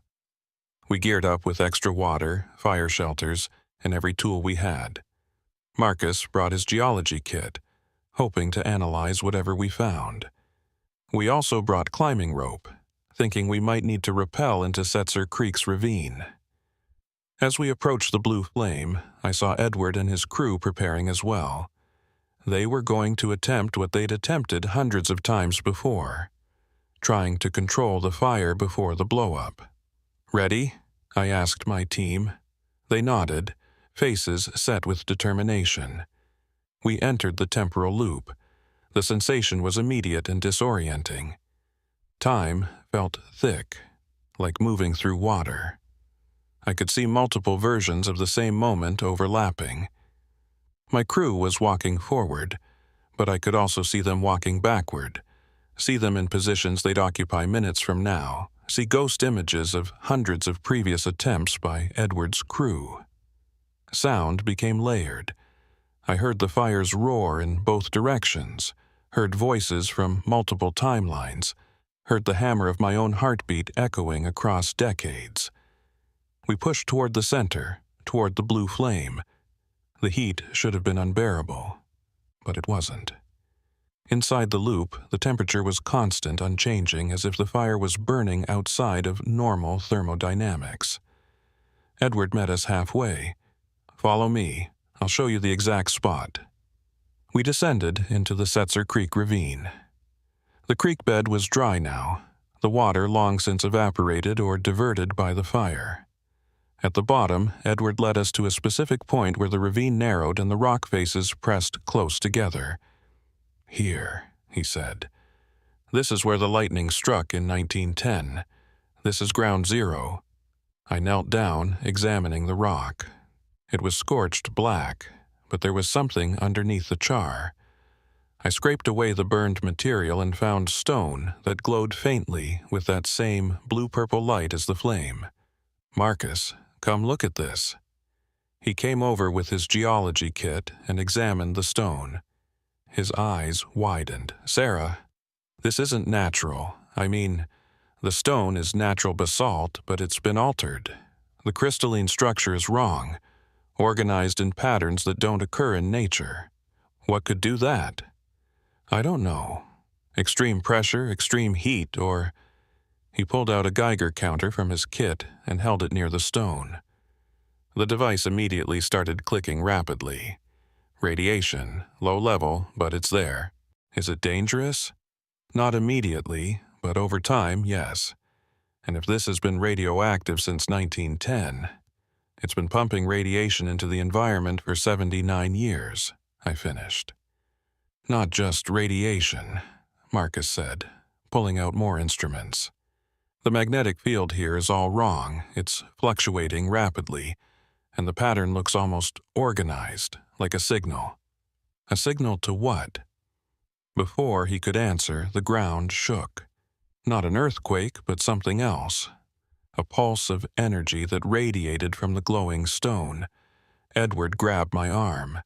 We geared up with extra water, fire shelters, and every tool we had. Marcus brought his geology kit, hoping to analyze whatever we found. We also brought climbing rope, thinking we might need to rappel into Setzer Creek's ravine. As we approached the blue flame, I saw Edward and his crew preparing as well. They were going to attempt what they'd attempted hundreds of times before, trying to control the fire before the blow-up. Ready? I asked my team. They nodded, faces set with determination. We entered the temporal loop. The sensation was immediate and disorienting. Time felt thick, like moving through water. I could see multiple versions of the same moment overlapping. My crew was walking forward, but I could also see them walking backward, see them in positions they'd occupy minutes from now, see ghost images of hundreds of previous attempts by Edward's crew. Sound became layered. I heard the fires roar in both directions, heard voices from multiple timelines, heard the hammer of my own heartbeat echoing across decades. We pushed toward the center, toward the blue flame. The heat should have been unbearable, but it wasn't. Inside the loop, the temperature was constant, unchanging, as if the fire was burning outside of normal thermodynamics. Edward met us halfway. Follow me. I'll show you the exact spot. We descended into the Setzer Creek ravine. The creek bed was dry now, the water long since evaporated or diverted by the fire. At the bottom, Edward led us to a specific point where the ravine narrowed and the rock faces pressed close together. Here, he said. This is where the lightning struck in 1910. This is ground zero. I knelt down, examining the rock. It was scorched black, but there was something underneath the char. I scraped away the burned material and found stone that glowed faintly with that same blue-purple light as the flame. "Marcus, come look at this." He came over with his geology kit and examined the stone. His eyes widened. "Sarah, this isn't natural. I mean, the stone is natural basalt, but it's been altered. The crystalline structure is wrong, organized in patterns that don't occur in nature. What could do that? I don't know. Extreme pressure, extreme heat, or..." He pulled out a Geiger counter from his kit and held it near the stone. The device immediately started clicking rapidly. "Radiation, low level, but it's there. Is it dangerous? Not immediately, but over time, yes. And if this has been radioactive since 1910, it's been pumping radiation into the environment for 79 years, I finished. "Not just radiation," Marcus said, pulling out more instruments. "The magnetic field here is all wrong. It's fluctuating rapidly, and the pattern looks almost organized, like a signal." "A signal to what?" Before he could answer, the ground shook. Not an earthquake, but something else. A pulse of energy that radiated from the glowing stone. Edward grabbed my arm.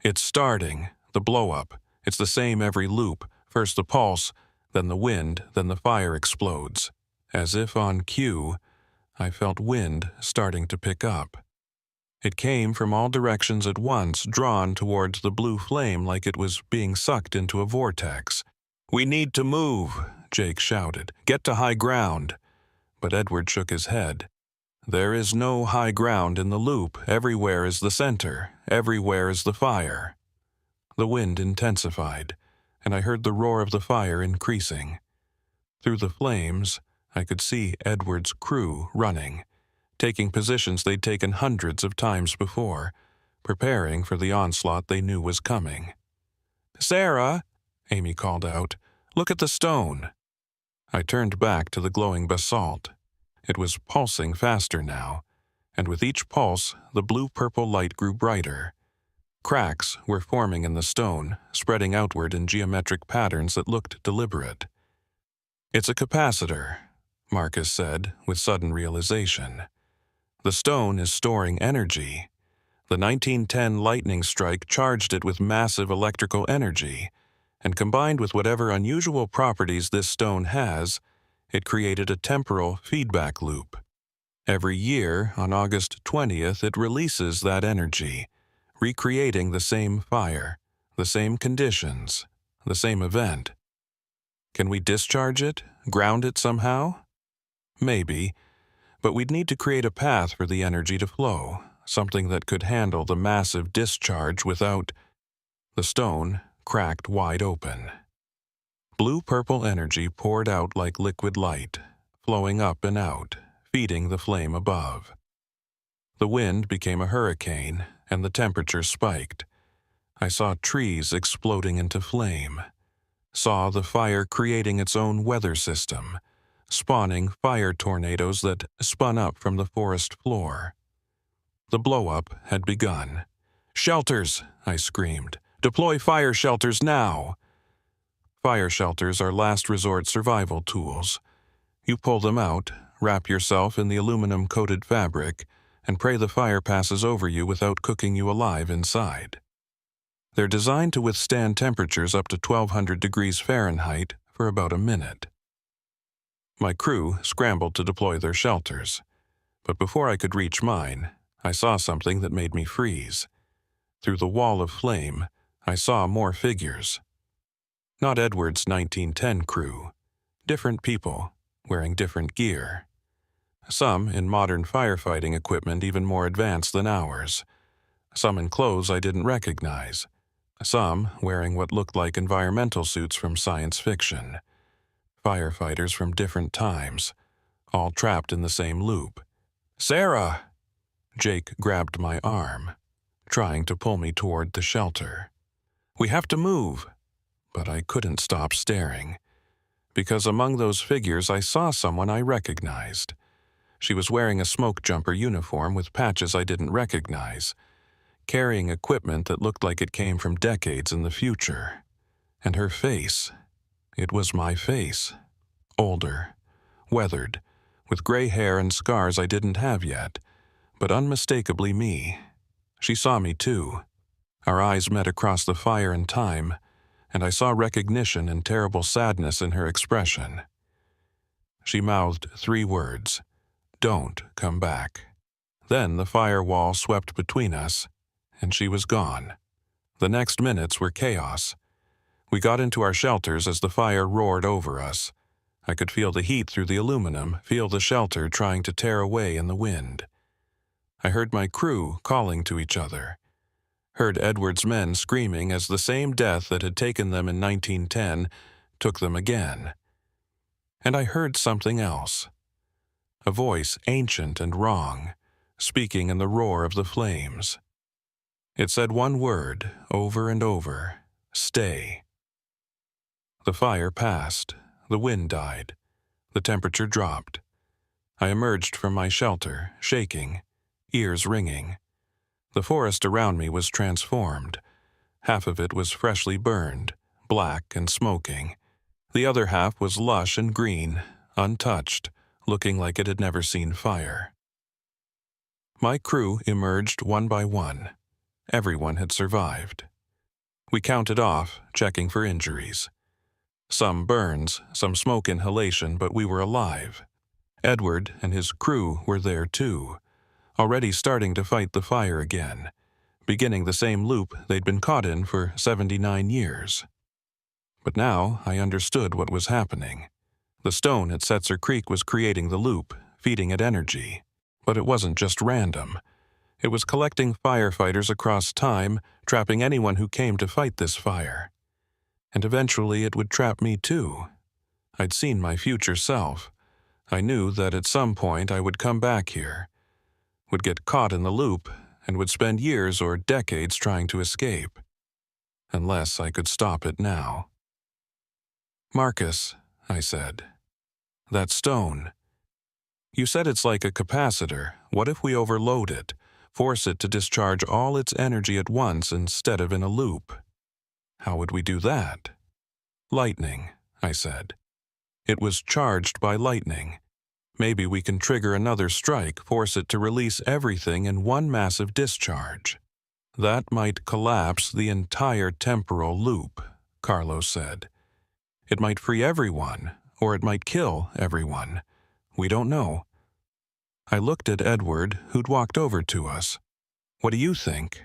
"It's starting. The blow-up. It's the same every loop. First the pulse, then the wind, then the fire explodes." As if on cue, I felt wind starting to pick up. It came from all directions at once, drawn towards the blue flame like it was being sucked into a vortex. "We need to move," Jake shouted. "Get to high ground." But Edward shook his head. "There is no high ground in the loop. Everywhere is the center. Everywhere is the fire." The wind intensified, and I heard the roar of the fire increasing. Through the flames, I could see Edward's crew running, taking positions they'd taken hundreds of times before, preparing for the onslaught they knew was coming. "Sarah," Amy called out, "look at the stone." I turned back to the glowing basalt. It was pulsing faster now, and with each pulse, the blue-purple light grew brighter. Cracks were forming in the stone, spreading outward in geometric patterns that looked deliberate. "It's a capacitor," Marcus said with sudden realization. "The stone is storing energy. The 1910 lightning strike charged it with massive electrical energy, and combined with whatever unusual properties this stone has, it created a temporal feedback loop. Every year, on August 20th, it releases that energy, recreating the same fire, the same conditions, the same event. Can we discharge it, ground it somehow? Maybe, but we'd need to create a path for the energy to flow, something that could handle the massive discharge without..." The stone cracked wide open. Blue-purple energy poured out like liquid light, flowing up and out, feeding the flame above. The wind became a hurricane, and the temperature spiked. I saw trees exploding into flame, saw the fire creating its own weather system, spawning fire tornadoes that spun up from the forest floor. The blow-up had begun. "Shelters!" I screamed. "Deploy fire shelters now!" Fire shelters are last resort survival tools. You pull them out, wrap yourself in the aluminum-coated fabric, and pray the fire passes over you without cooking you alive inside. They're designed to withstand temperatures up to 1200 degrees Fahrenheit for about a minute. My crew scrambled to deploy their shelters, but before I could reach mine, I saw something that made me freeze. Through the wall of flame, I saw more figures. Not Edward's 1910 crew. Different people, wearing different gear. Some in modern firefighting equipment even more advanced than ours. Some in clothes I didn't recognize. Some wearing what looked like environmental suits from science fiction. Firefighters from different times, all trapped in the same loop. "Sarah!" Jake grabbed my arm, trying to pull me toward the shelter. "We have to move." But I couldn't stop staring, because among those figures I saw someone I recognized. She was wearing a Smokejumper uniform with patches I didn't recognize, carrying equipment that looked like it came from decades in the future. And her face. It was my face. Older, weathered, with gray hair and scars I didn't have yet, but unmistakably me. She saw me too. Our eyes met across the fire and time, and I saw recognition and terrible sadness in her expression. She mouthed 3 words, "Don't come back." Then the firewall swept between us, and she was gone. The next minutes were chaos. We got into our shelters as the fire roared over us. I could feel the heat through the aluminum, feel the shelter trying to tear away in the wind. I heard my crew calling to each other. Heard Edward's men screaming as the same death that had taken them in 1910 took them again. And I heard something else. A voice ancient and wrong, speaking in the roar of the flames. It said one word over and over, "Stay." The fire passed. The wind died. The temperature dropped. I emerged from my shelter, shaking, ears ringing. The forest around me was transformed. Half of it was freshly burned, black and smoking. The other half was lush and green, untouched, looking like it had never seen fire. My crew emerged one by one. Everyone had survived. We counted off, checking for injuries. Some burns, some smoke inhalation, but we were alive. Edward and his crew were there too, already starting to fight the fire again, beginning the same loop they'd been caught in for 79 years. But now I understood what was happening. The stone at Setzer Creek was creating the loop, feeding it energy. But it wasn't just random. It was collecting firefighters across time, trapping anyone who came to fight this fire. And eventually it would trap me too. I'd seen my future self. I knew that at some point I would come back here, would get caught in the loop, and would spend years or decades trying to escape. Unless I could stop it now. "Marcus," I said, "that stone. You said it's like a capacitor. What if we overload it, force it to discharge all its energy at once instead of in a loop? How would we do that?" "Lightning," I said. "It was charged by lightning. Maybe we can trigger another strike, force it to release everything in one massive discharge." "That might collapse the entire temporal loop," Carlos said. "It might free everyone, or it might kill everyone. We don't know." I looked at Edward, who'd walked over to us. "What do you think?"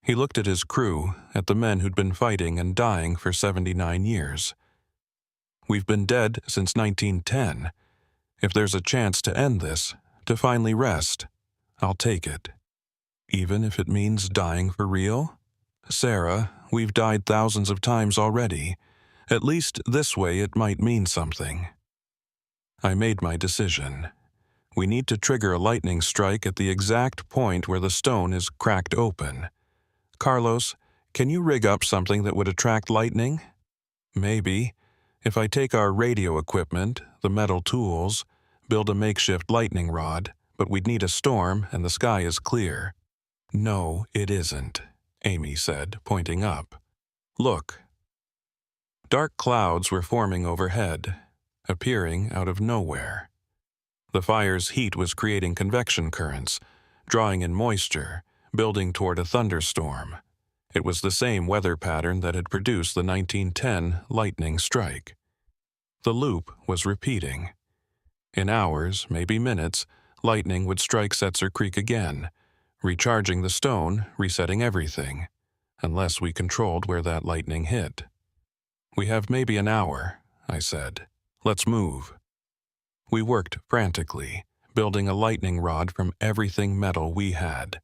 He looked at his crew, at the men who'd been fighting and dying for 79 years. "We've been dead since 1910. If there's a chance to end this, to finally rest, I'll take it. Even if it means dying for real? Sarah, we've died thousands of times already. At least this way it might mean something." I made my decision. We need to trigger a lightning strike at the exact point where the stone is cracked open. "Carlos, can you rig up something that would attract lightning?" "Maybe. If I take our radio equipment, the metal tools, build a makeshift lightning rod, but we'd need a storm and the sky is clear." "No, it isn't," Amy said, pointing up. "Look." Dark clouds were forming overhead, appearing out of nowhere. The fire's heat was creating convection currents, drawing in moisture, building toward a thunderstorm. It was the same weather pattern that had produced the 1910 lightning strike. The loop was repeating. In hours, maybe minutes, lightning would strike Setzer Creek again, recharging the stone, resetting everything, unless we controlled where that lightning hit. "We have maybe an hour," I said. "Let's move." We worked frantically, building a lightning rod from everything metal we had.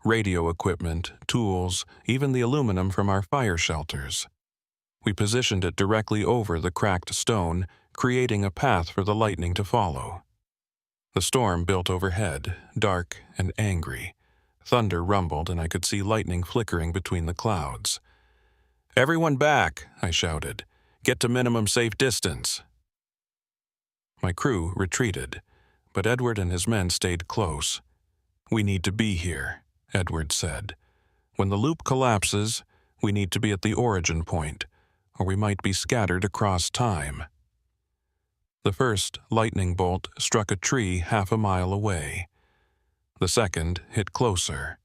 Radio equipment, tools, even the aluminum from our fire shelters. We positioned it directly over the cracked stone, creating a path for the lightning to follow. The storm built overhead, dark and angry. Thunder rumbled and I could see lightning flickering between the clouds. "Everyone back," I shouted. "Get to minimum safe distance." My crew retreated, but Edward and his men stayed close. "We need to be here," Edward said. "When the loop collapses, we need to be at the origin point, or we might be scattered across time. The first lightning bolt struck a tree half a mile away. The second hit closer.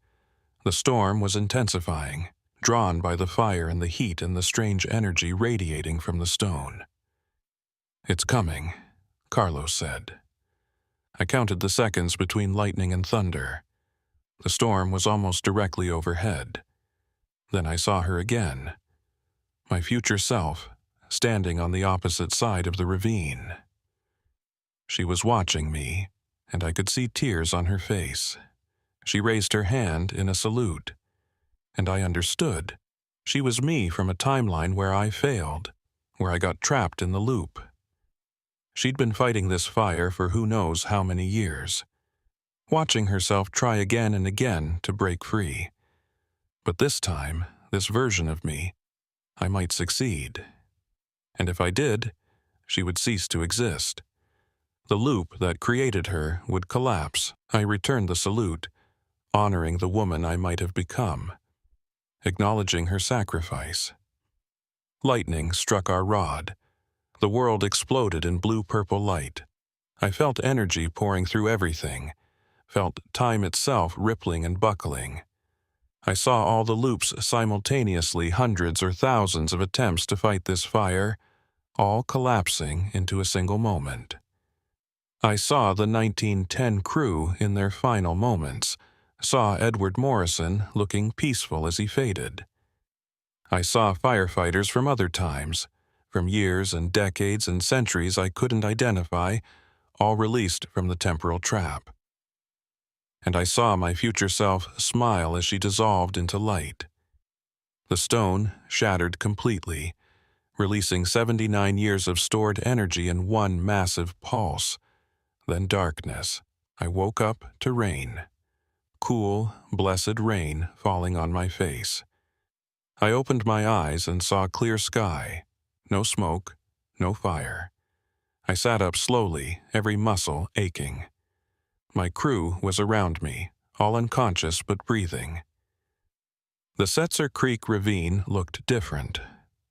The storm was intensifying, drawn by the fire and the heat and the strange energy radiating from the stone. "It's coming," Carlos said. I counted the seconds between lightning and thunder. The storm was almost directly overhead. Then I saw her again, my future self, standing on the opposite side of the ravine. She was watching me, and I could see tears on her face. She raised her hand in a salute, and I understood. She was me from a timeline where I failed, where I got trapped in the loop. She'd been fighting this fire for who knows how many years, watching herself try again and again to break free. But this time, this version of me, I might succeed. And if I did, she would cease to exist. The loop that created her would collapse. I returned the salute, honoring the woman I might have become, acknowledging her sacrifice. Lightning struck our rod. The world exploded in blue-purple light. I felt energy pouring through everything, felt time itself rippling and buckling. I saw all the loops simultaneously, hundreds or thousands of attempts to fight this fire, all collapsing into a single moment. I saw the 1910 crew in their final moments, saw Edward Morrison looking peaceful as he faded. I saw firefighters from other times, from years and decades and centuries I couldn't identify, all released from the temporal trap. And I saw my future self smile as she dissolved into light. The stone shattered completely, releasing 79 years of stored energy in one massive pulse. Then darkness. I woke up to rain. Cool, blessed rain falling on my face. I opened my eyes and saw clear sky. No smoke, no fire. I sat up slowly, every muscle aching. My crew was around me, all unconscious but breathing. The Setzer Creek ravine looked different.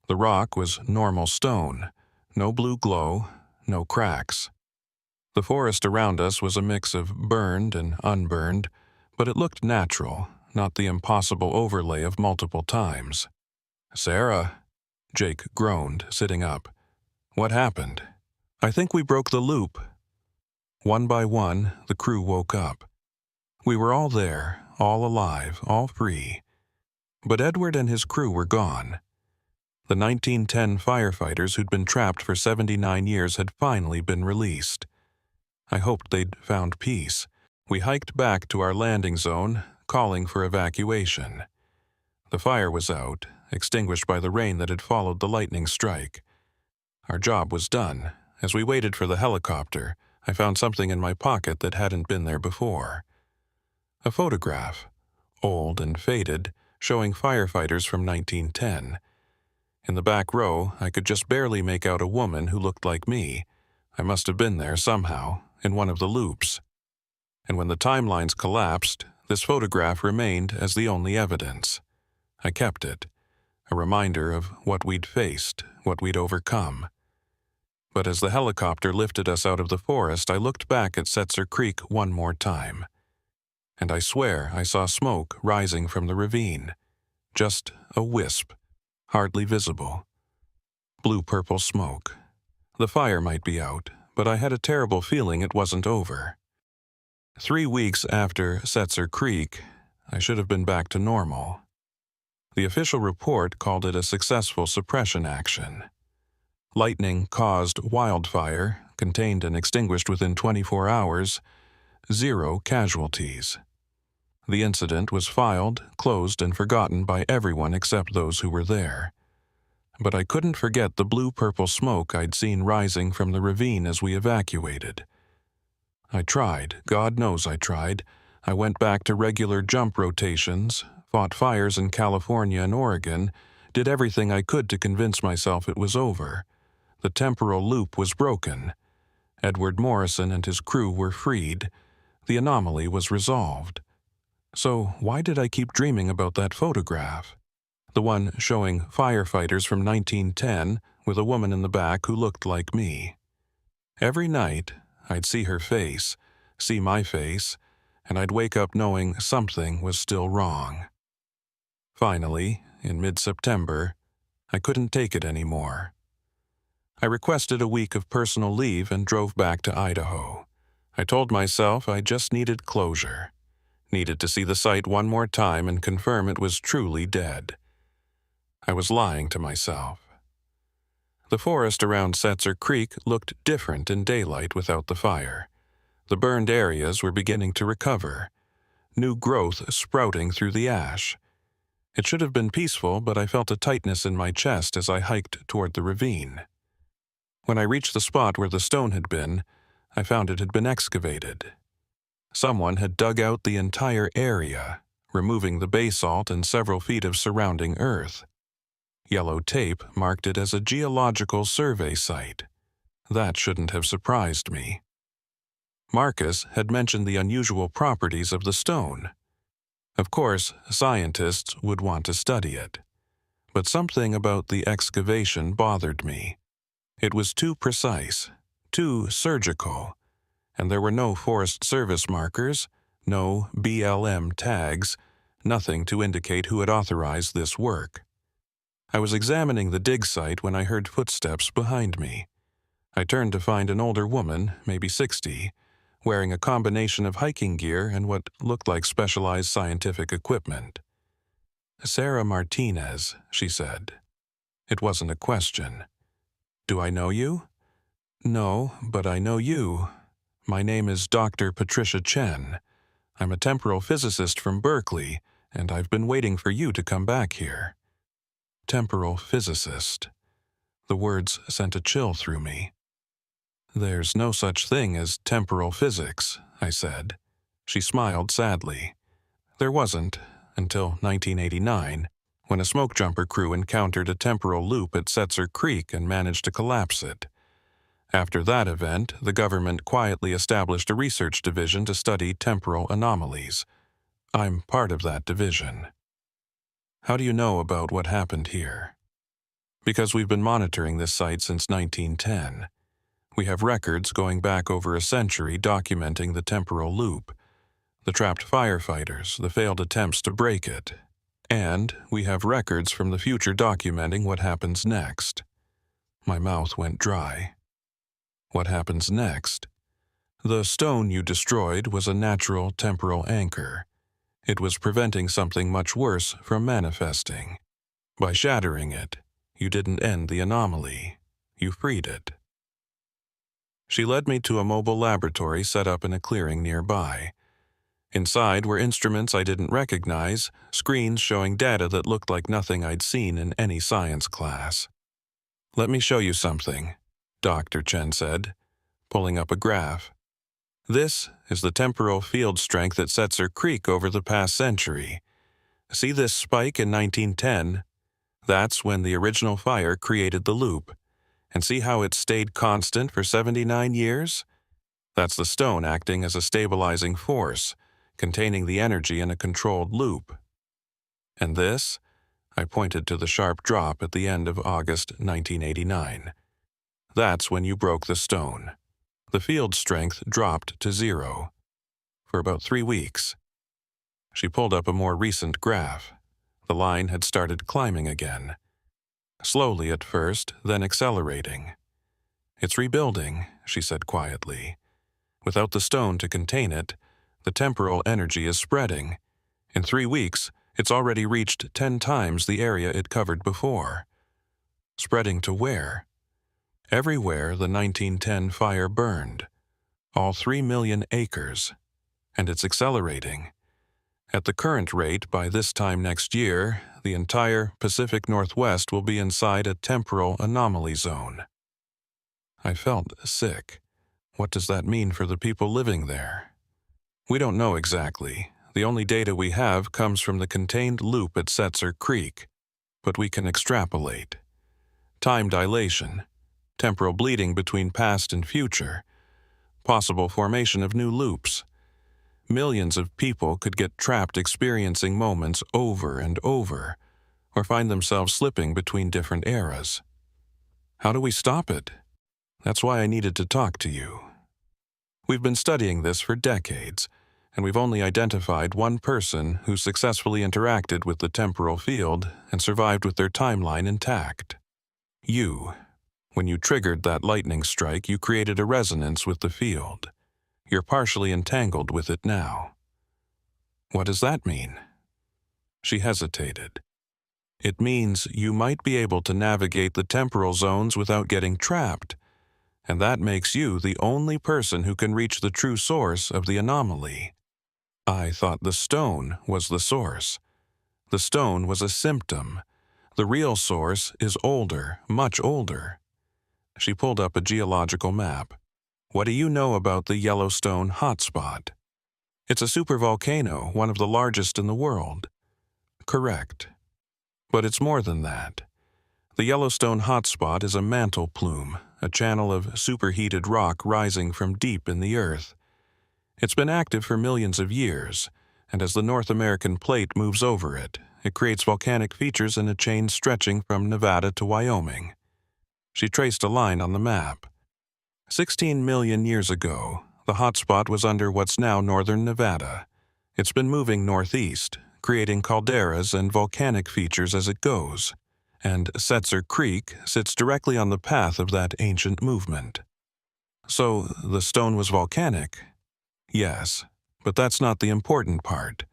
The rock was normal stone, no blue glow, no cracks. The forest around us was a mix of burned and unburned, but it looked natural, not the impossible overlay of multiple times. "Sarah," Jake groaned, sitting up. "What happened?" "I think we broke the loop." One by one, the crew woke up. We were all there, all alive, all free. But Edward and his crew were gone. The 1910 firefighters who'd been trapped for 79 years had finally been released. I hoped they'd found peace. We hiked back to our landing zone, calling for evacuation. The fire was out, extinguished by the rain that had followed the lightning strike. Our job was done. As we waited for the helicopter, I found something in my pocket that hadn't been there before. A photograph, old and faded, showing firefighters from 1910. In the back row, I could just barely make out a woman who looked like me. I must have been there somehow, in one of the loops. And when the timelines collapsed, this photograph remained as the only evidence. I kept it, a reminder of what we'd faced, what we'd overcome. But as the helicopter lifted us out of the forest, I looked back at Setzer Creek one more time. And I swear I saw smoke rising from the ravine. Just a wisp, hardly visible. Blue-purple smoke. The fire might be out, but I had a terrible feeling it wasn't over. 3 weeks after Setzer Creek, I should have been back to normal. The official report called it a successful suppression action. Lightning caused wildfire, contained and extinguished within 24 hours, 0 casualties. The incident was filed, closed, and forgotten by everyone except those who were there. But I couldn't forget the blue-purple smoke I'd seen rising from the ravine as we evacuated. I tried, God knows I tried. I went back to regular jump rotations, fought fires in California and Oregon, did everything I could to convince myself it was over. The temporal loop was broken. Edward Morrison and his crew were freed. The anomaly was resolved. So why did I keep dreaming about that photograph? The one showing firefighters from 1910 with a woman in the back who looked like me. Every night, I'd see her face, see my face, and I'd wake up knowing something was still wrong. Finally, in mid-September, I couldn't take it anymore. I requested a week of personal leave and drove back to Idaho. I told myself I just needed closure, needed to see the site one more time and confirm it was truly dead. I was lying to myself. The forest around Setzer Creek looked different in daylight without the fire. The burned areas were beginning to recover, new growth sprouting through the ash. It should have been peaceful, but I felt a tightness in my chest as I hiked toward the ravine. When I reached the spot where the stone had been, I found it had been excavated. Someone had dug out the entire area, removing the basalt and several feet of surrounding earth. Yellow tape marked it as a geological survey site. That shouldn't have surprised me. Marcus had mentioned the unusual properties of the stone. Of course, scientists would want to study it. But something about the excavation bothered me. It was too precise, too surgical, and there were no Forest Service markers, no BLM tags, nothing to indicate who had authorized this work. I was examining the dig site when I heard footsteps behind me. I turned to find an older woman, maybe 60, wearing a combination of hiking gear and what looked like specialized scientific equipment. "Sarah Martinez," she said. It wasn't a question. "Do I know you?" "No, but I know you. My name is Dr. Patricia Chen. I'm a temporal physicist from Berkeley, and I've been waiting for you to come back here." Temporal physicist. The words sent a chill through me. "There's no such thing as temporal physics," I said. She smiled sadly. There wasn't, until 1989, when a smokejumper crew encountered a temporal loop at Setzer Creek and managed to collapse it. After that event, the government quietly established a research division to study temporal anomalies. I'm part of that division. "How do you know about what happened here?" "Because we've been monitoring this site since 1910. We have records going back over a century documenting the temporal loop, the trapped firefighters, the failed attempts to break it, and we have records from the future documenting what happens next." My mouth went dry. "What happens next?" "The stone you destroyed was a natural temporal anchor. It was preventing something much worse from manifesting. By shattering it, you didn't end the anomaly. You freed it." She led me to a mobile laboratory set up in a clearing nearby. Inside were instruments I didn't recognize, screens showing data that looked like nothing I'd seen in any science class. "Let me show you something," Dr. Chen said, pulling up a graph. "This is the temporal field strength at Setzer Creek over the past century. See this spike in 1910? That's when the original fire created the loop. And see how it stayed constant for 79 years? That's the stone acting as a stabilizing force, containing the energy in a controlled loop. And this?" I pointed to the sharp drop at the end of August 1989. "That's when you broke the stone. The field strength dropped to 0. For about 3 weeks. She pulled up a more recent graph. The line had started climbing again. Slowly at first, then accelerating. "It's rebuilding," she said quietly. "Without the stone to contain it, the temporal energy is spreading. In 3 weeks, it's already reached 10 times the area it covered before." Spreading to where? Everywhere the 1910 fire burned. All 3 million acres. And it's accelerating. At the current rate, by this time next year, the entire Pacific Northwest will be inside a temporal anomaly zone. I felt sick. What does that mean for the people living there? We don't know exactly. The only data we have comes from the contained loop at Setzer Creek, but we can extrapolate. Time dilation, temporal bleeding between past and future, possible formation of new loops. Millions of people could get trapped experiencing moments over and over, or find themselves slipping between different eras. How do we stop it? That's why I needed to talk to you. We've been studying this for decades, and we've only identified one person who successfully interacted with the temporal field and survived with their timeline intact. You. When you triggered that lightning strike, you created a resonance with the field. You're partially entangled with it now. What does that mean? She hesitated. It means you might be able to navigate the temporal zones without getting trapped, and that makes you the only person who can reach the true source of the anomaly. I thought the stone was the source. The stone was a symptom. The real source is older, much older. She pulled up a geological map. What do you know about the Yellowstone hotspot? It's a supervolcano, one of the largest in the world. Correct. But it's more than that. The Yellowstone hotspot is a mantle plume, a channel of superheated rock rising from deep in the earth. It's been active for millions of years, and as the North American plate moves over it, it creates volcanic features in a chain stretching from Nevada to Wyoming. She traced a line on the map. 16 million years ago, the hotspot was under what's now northern Nevada. It's been moving northeast, creating calderas and volcanic features as it goes, and Setzer Creek sits directly on the path of that ancient movement. So, the stone was volcanic? Yes, but that's not the important part.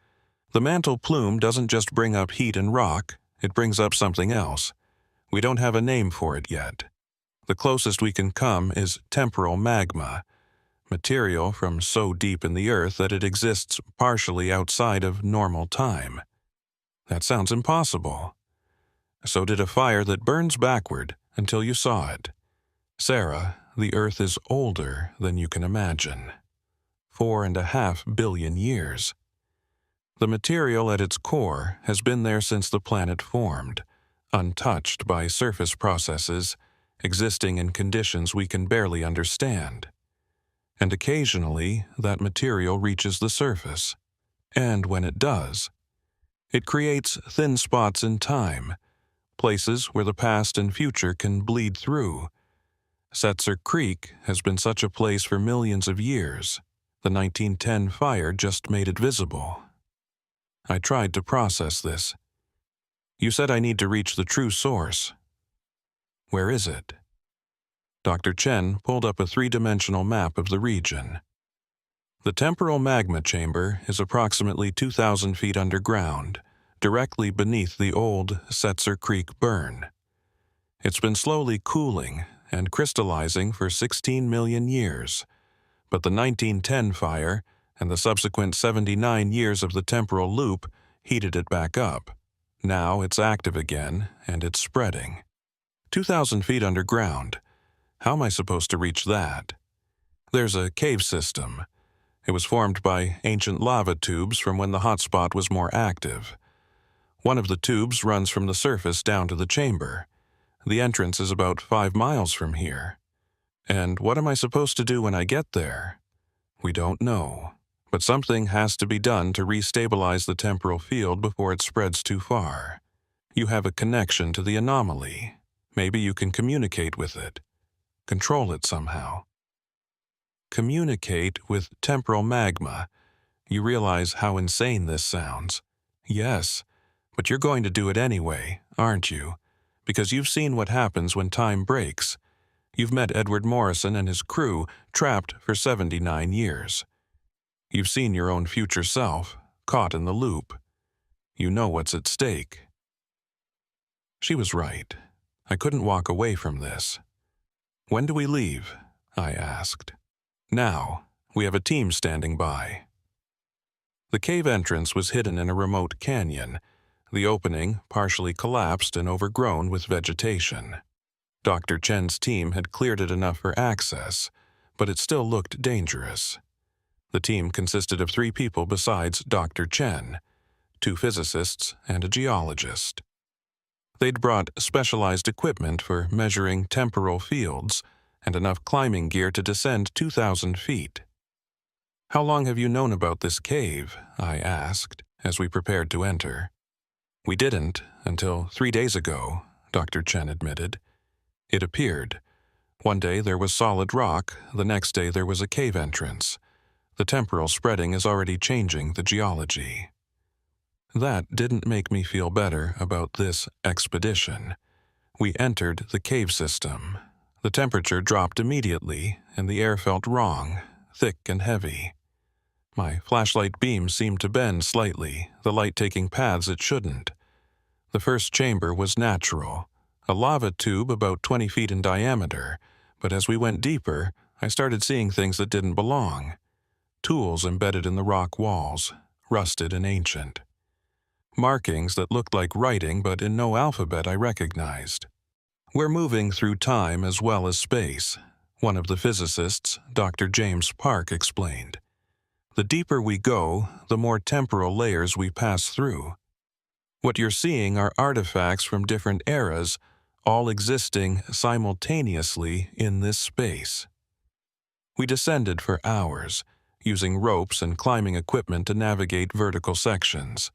The mantle plume doesn't just bring up heat and rock, it brings up something else. We don't have a name for it yet. The closest we can come is temporal magma, material from so deep in the earth that it exists partially outside of normal time. That sounds impossible. So did a fire that burns backward until you saw it. Sarah, the earth is older than you can imagine. 4.5 billion years. The material at its core has been there since the planet formed, untouched by surface processes, existing in conditions we can barely understand. And occasionally, that material reaches the surface. And when it does, it creates thin spots in time, places where the past and future can bleed through. Setzer Creek has been such a place for millions of years. The 1910 fire just made it visible. I tried to process this. You said I need to reach the true source. Where is it? Dr. Chen pulled up a three-dimensional map of the region. The temporal magma chamber is approximately 2,000 feet underground, directly beneath the old Setzer Creek burn. It's been slowly cooling and crystallizing for 16 million years, but the 1910 fire and the subsequent 79 years of the temporal loop heated it back up. Now it's active again, and it's spreading. 2,000 feet underground. How am I supposed to reach that? There's a cave system. It was formed by ancient lava tubes from when the hotspot was more active. One of the tubes runs from the surface down to the chamber. The entrance is about 5 miles from here. And what am I supposed to do when I get there? We don't know. But something has to be done to restabilize the temporal field before it spreads too far. You have a connection to the anomaly. Maybe you can communicate with it. Control it somehow. Communicate with temporal magma. You realize how insane this sounds. Yes, but you're going to do it anyway, aren't you? Because you've seen what happens when time breaks. You've met Edward Morrison and his crew trapped for 79 years. You've seen your own future self, caught in the loop. You know what's at stake. She was right. I couldn't walk away from this. When do we leave? I asked. Now. We have a team standing by. The cave entrance was hidden in a remote canyon, the opening partially collapsed and overgrown with vegetation. Dr. Chen's team had cleared it enough for access, but it still looked dangerous. The team consisted of 3 people besides Dr. Chen, 2 physicists and a geologist. They'd brought specialized equipment for measuring temporal fields and enough climbing gear to descend 2,000 feet. How long have you known about this cave? I asked, as we prepared to enter. We didn't until 3 days ago, Dr. Chen admitted. It appeared. One day there was solid rock, the next day there was a cave entrance. The temporal spreading is already changing the geology. That didn't make me feel better about this expedition. We entered the cave system. The temperature dropped immediately, and the air felt wrong, thick and heavy. My flashlight beam seemed to bend slightly, the light taking paths it shouldn't. The first chamber was natural, a lava tube about 20 feet in diameter, but as we went deeper, I started seeing things that didn't belong. Tools embedded in the rock walls, rusted and ancient. Markings that looked like writing but in no alphabet I recognized. We're moving through time as well as space, one of the physicists, Dr. James Park, explained. The deeper we go, the more temporal layers we pass through. What you're seeing are artifacts from different eras, all existing simultaneously in this space. We descended for hours, using ropes and climbing equipment to navigate vertical sections.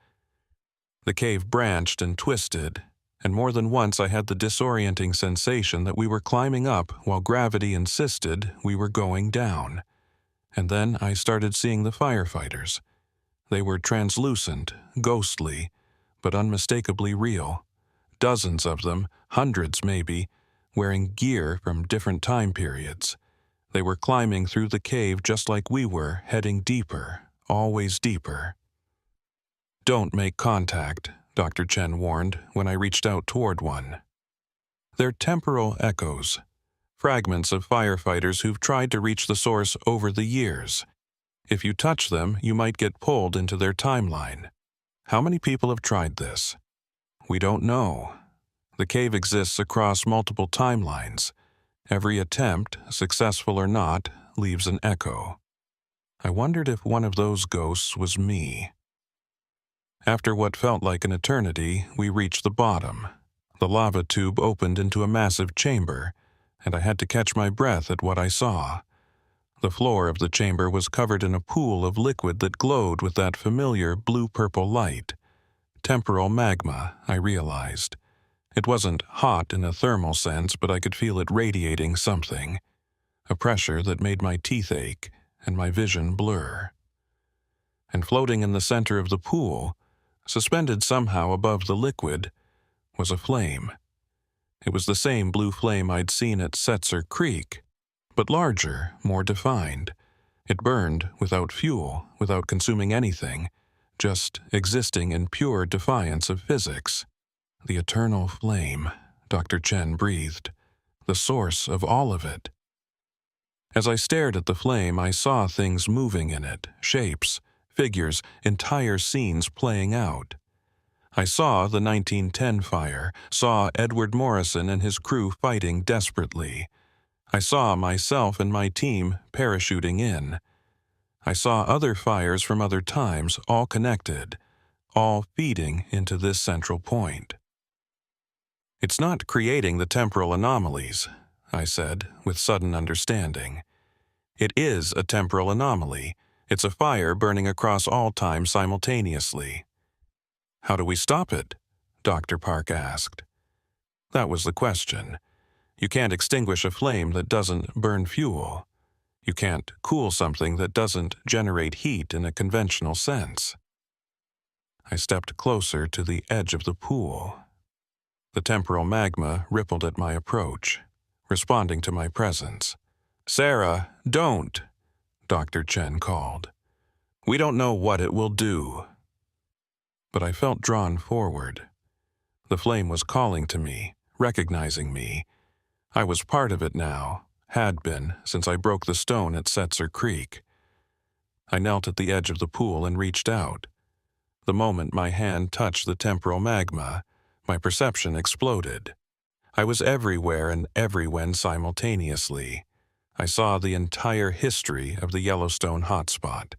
The cave branched and twisted, and more than once I had the disorienting sensation that we were climbing up while gravity insisted we were going down. And then I started seeing the firefighters. They were translucent, ghostly, but unmistakably real. Dozens of them, hundreds maybe, wearing gear from different time periods. They were climbing through the cave just like we were, heading deeper, always deeper. "Don't make contact," Dr. Chen warned when I reached out toward one. They're temporal echoes, fragments of firefighters who've tried to reach the source over the years. If you touch them, you might get pulled into their timeline. How many people have tried this? We don't know. The cave exists across multiple timelines. Every attempt, successful or not, leaves an echo. I wondered if one of those ghosts was me. After what felt like an eternity, we reached the bottom. The lava tube opened into a massive chamber, and I had to catch my breath at what I saw. The floor of the chamber was covered in a pool of liquid that glowed with that familiar blue-purple light. Temporal magma, I realized. It wasn't hot in a thermal sense, but I could feel it radiating something. A pressure that made my teeth ache and my vision blur. And floating in the center of the pool, suspended somehow above the liquid, was a flame. It was the same blue flame I'd seen at Setzer Creek, but larger, more defined. It burned without fuel, without consuming anything, just existing in pure defiance of physics. The eternal flame, Dr. Chen breathed, the source of all of it. As I stared at the flame, I saw things moving in it, shapes, figures, entire scenes playing out. I saw the 1910 fire, saw Edward Morrison and his crew fighting desperately. I saw myself and my team parachuting in. I saw other fires from other times, all connected, all feeding into this central point. "It's not creating the temporal anomalies," I said, with sudden understanding. "It is a temporal anomaly. It's a fire burning across all time simultaneously." "How do we stop it?" Dr. Park asked. That was the question. You can't extinguish a flame that doesn't burn fuel. You can't cool something that doesn't generate heat in a conventional sense. I stepped closer to the edge of the pool. The temporal magma rippled at my approach, responding to my presence. "Sarah, don't!" Dr. Chen called. "We don't know what it will do." But I felt drawn forward. The flame was calling to me, recognizing me. I was part of it now, had been since I broke the stone at Setzer Creek. I knelt at the edge of the pool and reached out. The moment my hand touched the temporal magma, my perception exploded. I was everywhere and everywhen simultaneously. I saw the entire history of the Yellowstone hotspot.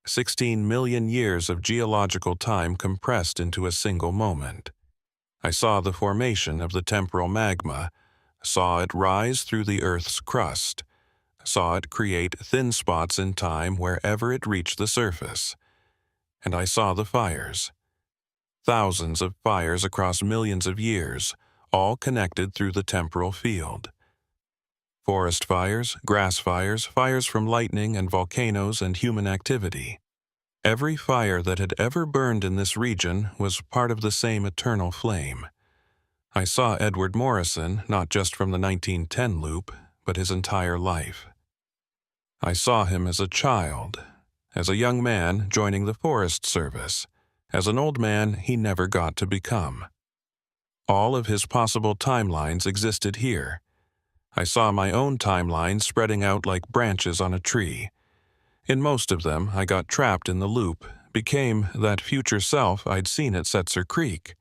16 million years of geological time compressed into a single moment. I saw the formation of the temporal magma, saw it rise through the Earth's crust, saw it create thin spots in time wherever it reached the surface. And I saw the fires. Thousands of fires across millions of years, all connected through the temporal field. Forest fires, grass fires, fires from lightning and volcanoes and human activity. Every fire that had ever burned in this region was part of the same eternal flame. I saw Edward Morrison not just from the 1910 loop, but his entire life. I saw him as a child, as a young man joining the Forest Service, as an old man he never got to become. All of his possible timelines existed here. I saw my own timeline spreading out like branches on a tree. In most of them, I got trapped in the loop, became that future self I'd seen at Setzer Creek.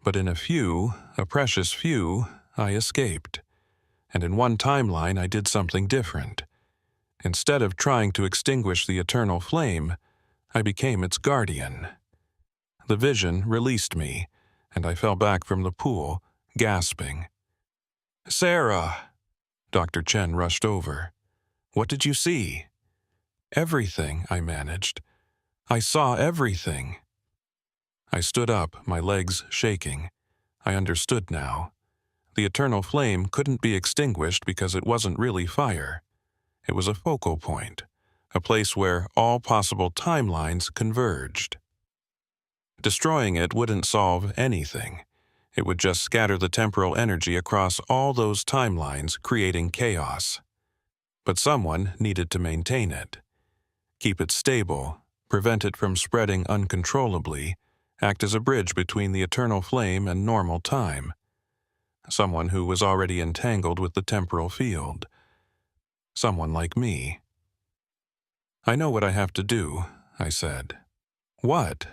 But in a few, a precious few, I escaped. And in one timeline, I did something different. Instead of trying to extinguish the eternal flame, I became its guardian. The vision released me, and I fell back from the pool, gasping. "Sarah!" Dr. Chen rushed over. "What did you see?" "Everything," I managed. "I saw everything." I stood up, my legs shaking. I understood now. The eternal flame couldn't be extinguished because it wasn't really fire. It was a focal point, a place where all possible timelines converged. Destroying it wouldn't solve anything. It would just scatter the temporal energy across all those timelines, creating chaos. But someone needed to maintain it. Keep it stable, prevent it from spreading uncontrollably, act as a bridge between the eternal flame and normal time. Someone who was already entangled with the temporal field. Someone like me. "I know what I have to do," I said. "What?"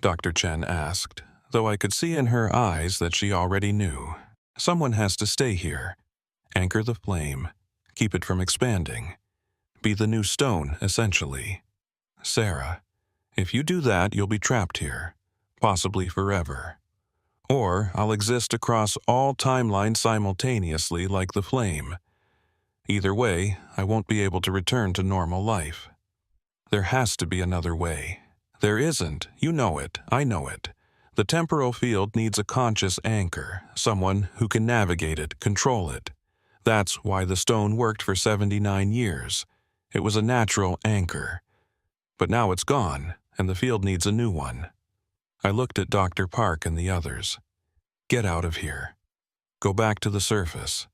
Dr. Chen asked, though I could see in her eyes that she already knew. "Someone has to stay here. Anchor the flame. Keep it from expanding. Be the new stone, essentially. Sarah, if you do that, you'll be trapped here, possibly forever. Or I'll exist across all timelines simultaneously like the flame. Either way, I won't be able to return to normal life. There has to be another way. There isn't. You know it. I know it. The temporal field needs a conscious anchor, someone who can navigate it, control it. That's why the stone worked for 79 years. It was a natural anchor. But now it's gone, and the field needs a new one." I looked at Dr. Park and the others. "Get out of here. Go back to the surface.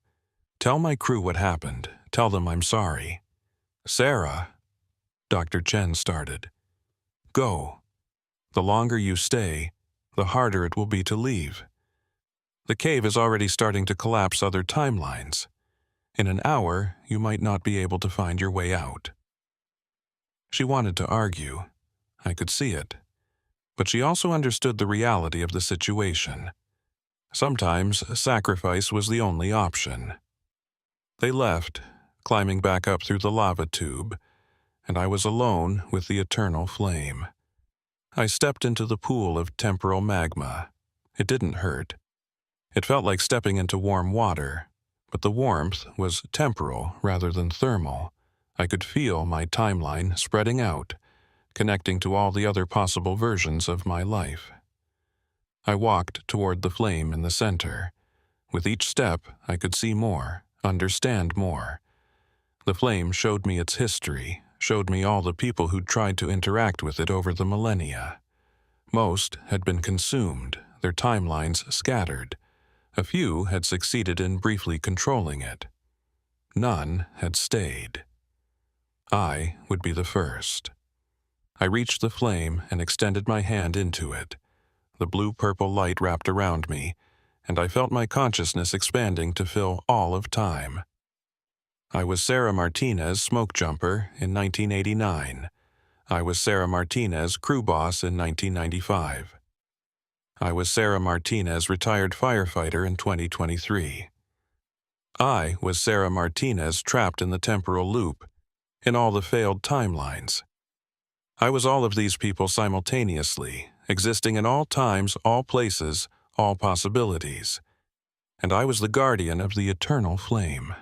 Tell my crew what happened. Tell them I'm sorry." "Sarah," Dr. Chen started. "Go. The longer you stay, the harder it will be to leave. The cave is already starting to collapse other timelines. In an hour, you might not be able to find your way out." She wanted to argue. I could see it. But she also understood the reality of the situation. Sometimes sacrifice was the only option. They left, climbing back up through the lava tube, and I was alone with the eternal flame. I stepped into the pool of temporal magma. It didn't hurt. It felt like stepping into warm water, but the warmth was temporal rather than thermal. I could feel my timeline spreading out, connecting to all the other possible versions of my life. I walked toward the flame in the center. With each step, I could see more, understand more. The flame showed me its history, showed me all the people who'd tried to interact with it over the millennia. Most had been consumed, their timelines scattered. A few had succeeded in briefly controlling it. None had stayed. I would be the first. I reached the flame and extended my hand into it. The blue-purple light wrapped around me, and I felt my consciousness expanding to fill all of time. I was Sarah Martinez, Smokejumper, in 1989. I was Sarah Martinez, crew boss, in 1995. I was Sarah Martinez, retired firefighter, in 2023. I was Sarah Martinez, trapped in the temporal loop, in all the failed timelines. I was all of these people simultaneously, existing in all times, all places, all possibilities. And I was the guardian of the eternal flame.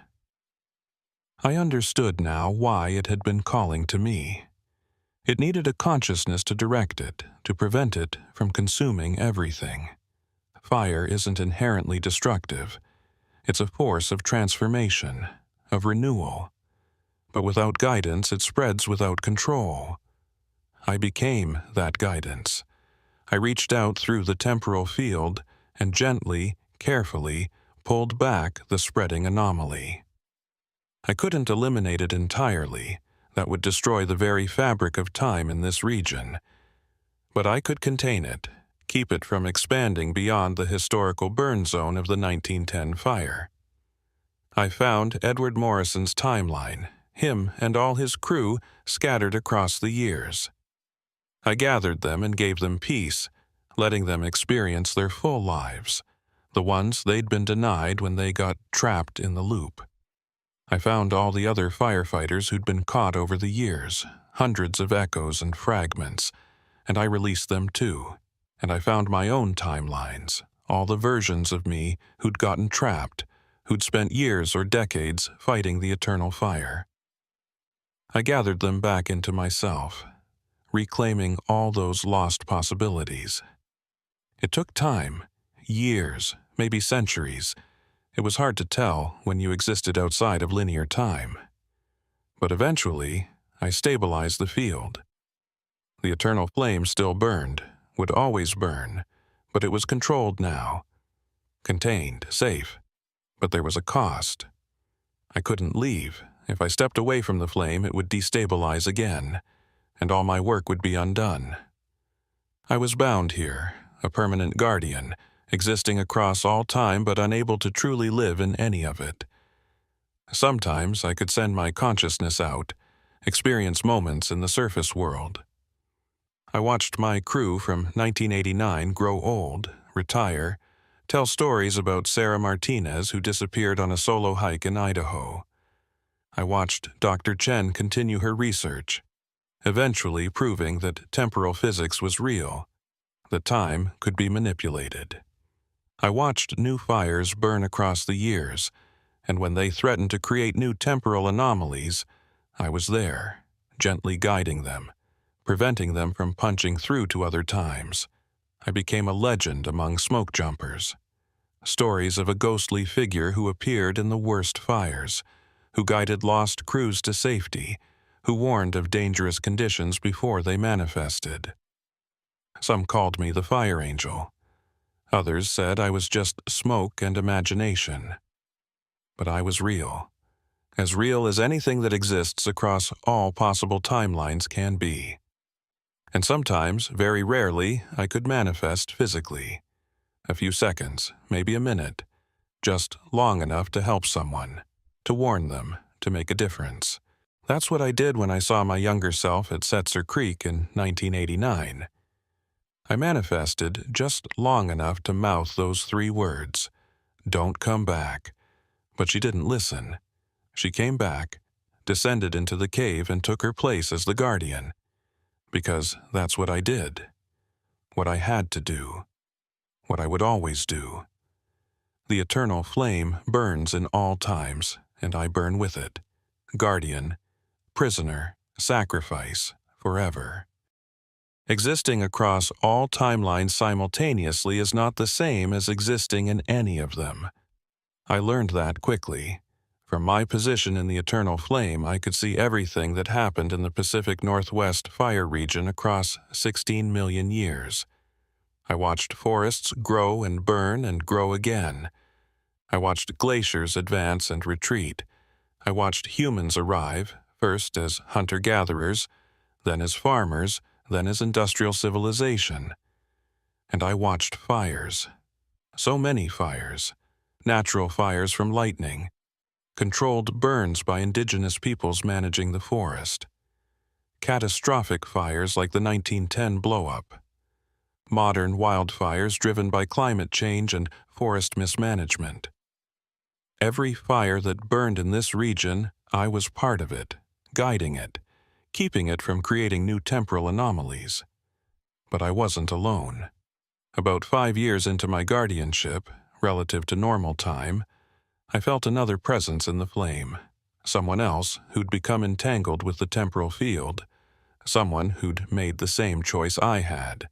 I understood now why it had been calling to me. It needed a consciousness to direct it, to prevent it from consuming everything. Fire isn't inherently destructive. It's a force of transformation, of renewal. But without guidance, it spreads without control. I became that guidance. I reached out through the temporal field and gently, carefully, pulled back the spreading anomaly. I couldn't eliminate it entirely. That would destroy the very fabric of time in this region. But I could contain it, keep it from expanding beyond the historical burn zone of the 1910 fire. I found Edward Morrison's timeline, him and all his crew scattered across the years. I gathered them and gave them peace, letting them experience their full lives, the ones they'd been denied when they got trapped in the loop. I found all the other firefighters who'd been caught over the years, hundreds of echoes and fragments, and I released them too. And I found my own timelines, all the versions of me who'd gotten trapped, who'd spent years or decades fighting the eternal fire. I gathered them back into myself, reclaiming all those lost possibilities. It took time, years, maybe centuries. It was hard to tell when you existed outside of linear time. But eventually, I stabilized the field. The eternal flame still burned, would always burn, but it was controlled now. Contained, safe, but there was a cost. I couldn't leave. If I stepped away from the flame, it would destabilize again, and all my work would be undone. I was bound here, a permanent guardian, existing across all time but unable to truly live in any of it. Sometimes I could send my consciousness out, experience moments in the surface world. I watched my crew from 1989 grow old, retire, tell stories about Sarah Martinez who disappeared on a solo hike in Idaho. I watched Dr. Chen continue her research, eventually proving that temporal physics was real, that time could be manipulated. I watched new fires burn across the years, and when they threatened to create new temporal anomalies, I was there, gently guiding them, preventing them from punching through to other times. I became a legend among smoke jumpers. Stories of a ghostly figure who appeared in the worst fires, who guided lost crews to safety, who warned of dangerous conditions before they manifested. Some called me the Fire Angel. Others said I was just smoke and imagination. But I was real. As real as anything that exists across all possible timelines can be. And sometimes, very rarely, I could manifest physically. A few seconds, maybe a minute, just long enough to help someone, to warn them, to make a difference. That's what I did when I saw my younger self at Setzer Creek in 1989. I manifested just long enough to mouth those 3 words, "Don't come back." But she didn't listen. She came back, descended into the cave and took her place as the guardian. Because that's what I did. What I had to do. What I would always do. The eternal flame burns in all times, and I burn with it. Guardian, prisoner, sacrifice, forever. Existing across all timelines simultaneously is not the same as existing in any of them. I learned that quickly. From my position in the eternal flame, I could see everything that happened in the Pacific Northwest fire region across 16 million years. I watched forests grow and burn and grow again. I watched glaciers advance and retreat. I watched humans arrive, first as hunter-gatherers, then as farmers, then as industrial civilization. And I watched fires. So many fires. Natural fires from lightning. Controlled burns by indigenous peoples managing the forest. Catastrophic fires like the 1910 blow-up. Modern wildfires driven by climate change and forest mismanagement. Every fire that burned in this region, I was part of it, guiding it, keeping it from creating new temporal anomalies. But I wasn't alone. About 5 years into my guardianship, relative to normal time, I felt another presence in the flame, someone else who'd become entangled with the temporal field, someone who'd made the same choice I had.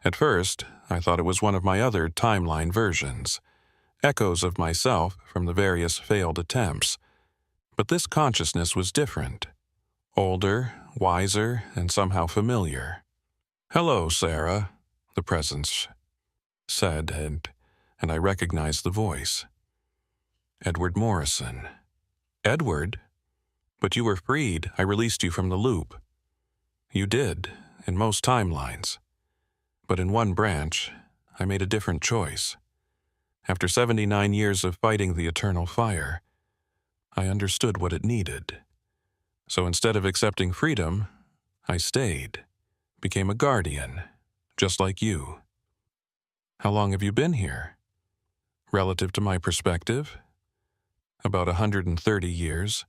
At first, I thought it was one of my other timeline versions, echoes of myself from the various failed attempts. But this consciousness was different, older, wiser, and somehow familiar. "Hello, Sarah," the presence said, and I recognized the voice. Edward Morrison. "Edward? But you were freed. I released you from the loop." "You did, in most timelines. But in one branch, I made a different choice. After 79 years of fighting the eternal fire, I understood what it needed. So instead of accepting freedom, I stayed, became a guardian, just like you." "How long have you been here?" "Relative to my perspective, about 130 years.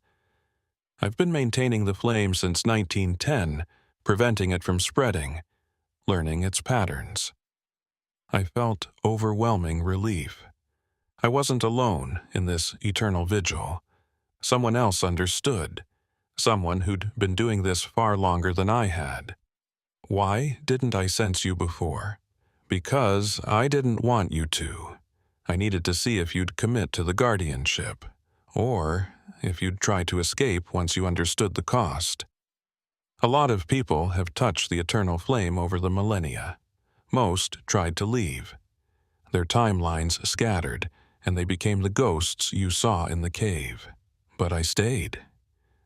I've been maintaining the flame since 1910, preventing it from spreading, learning its patterns." I felt overwhelming relief. I wasn't alone in this eternal vigil. Someone else understood, someone who'd been doing this far longer than I had. "Why didn't I sense you before?" "Because I didn't want you to. I needed to see if you'd commit to the guardianship, or if you'd try to escape once you understood the cost." A lot of people have touched the eternal flame over the millennia. Most tried to leave. Their timelines scattered, and they became the ghosts you saw in the cave. But I stayed.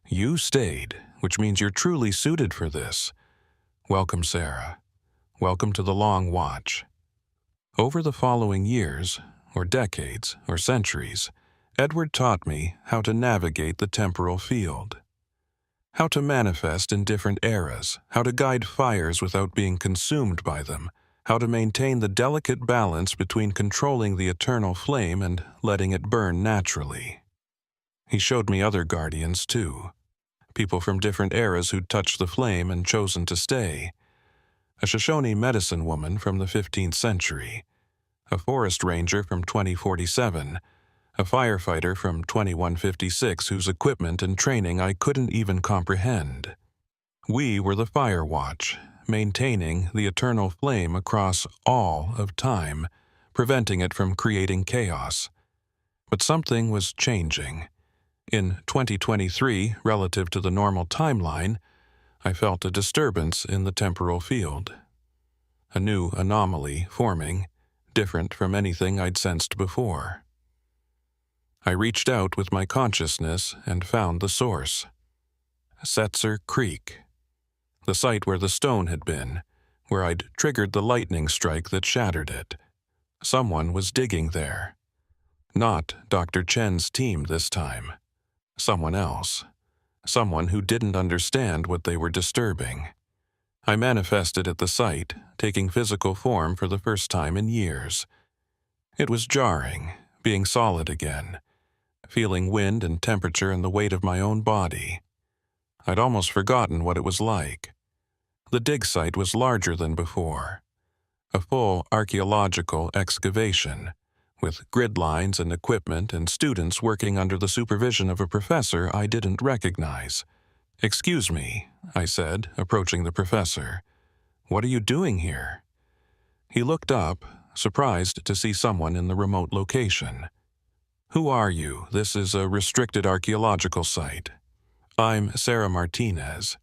You stayed, which means you're truly suited for this. Welcome, Sarah. Welcome to the Long Watch. Over the following years, or decades, or centuries, Edward taught me how to navigate the temporal field. How to manifest in different eras, how to guide fires without being consumed by them, how to maintain the delicate balance between controlling the eternal flame and letting it burn naturally. He showed me other guardians too, people from different eras who'd touched the flame and chosen to stay. A Shoshone medicine woman from the 15th century, a forest ranger from 2047, a firefighter from 2156 whose equipment and training I couldn't even comprehend. We were the Fire Watch, maintaining the eternal flame across all of time, preventing it from creating chaos. But something was changing. In 2023, relative to the normal timeline, I felt a disturbance in the temporal field. A new anomaly forming, different from anything I'd sensed before. I reached out with my consciousness and found the source. Setzer Creek. The site where the stone had been, where I'd triggered the lightning strike that shattered it. Someone was digging there. Not Dr. Chen's team this time. Someone else. Someone who didn't understand what they were disturbing. I manifested at the site, taking physical form for the first time in years. It was jarring, being solid again, feeling wind and temperature and the weight of my own body. I'd almost forgotten what it was like. The dig site was larger than before. A full archaeological excavation, with grid lines and equipment and students working under the supervision of a professor I didn't recognize. "Excuse me," I said, approaching the professor. "What are you doing here?" He looked up, surprised to see someone in the remote location. "Who are you? This is a restricted archaeological site." "I'm Sarah Martinez.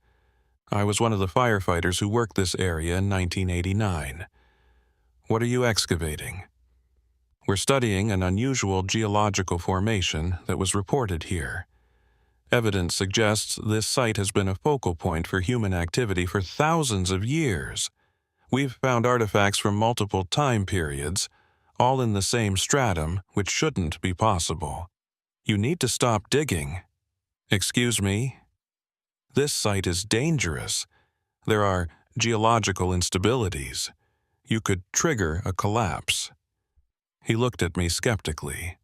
I was one of the firefighters who worked this area in 1989. What are you excavating?" "We're studying an unusual geological formation that was reported here. Evidence suggests this site has been a focal point for human activity for thousands of years. We've found artifacts from multiple time periods, all in the same stratum, which shouldn't be possible. You need to stop digging." "Excuse me?" "This site is dangerous. There are geological instabilities. You could trigger a collapse." He looked at me skeptically.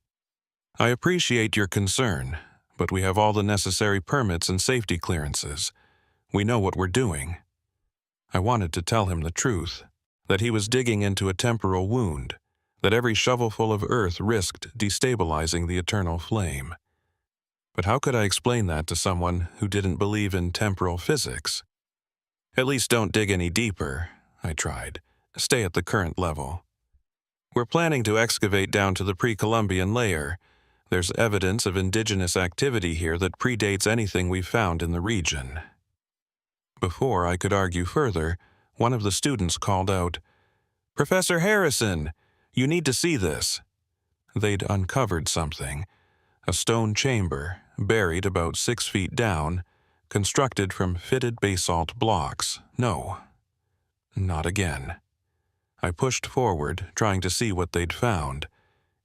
"I appreciate your concern, but we have all the necessary permits and safety clearances. We know what we're doing." I wanted to tell him the truth, that he was digging into a temporal wound, that every shovelful of earth risked destabilizing the eternal flame. But how could I explain that to someone who didn't believe in temporal physics? At least don't dig any deeper, I tried. Stay at the current level. We're planning to excavate down to the pre-Columbian layer. There's evidence of indigenous activity here that predates anything we've found in the region. Before I could argue further, one of the students called out, "Professor Harrison, you need to see this." They'd uncovered something, a stone chamber buried about 6 feet down, constructed from fitted basalt blocks. No, not again. I pushed forward, trying to see what they'd found.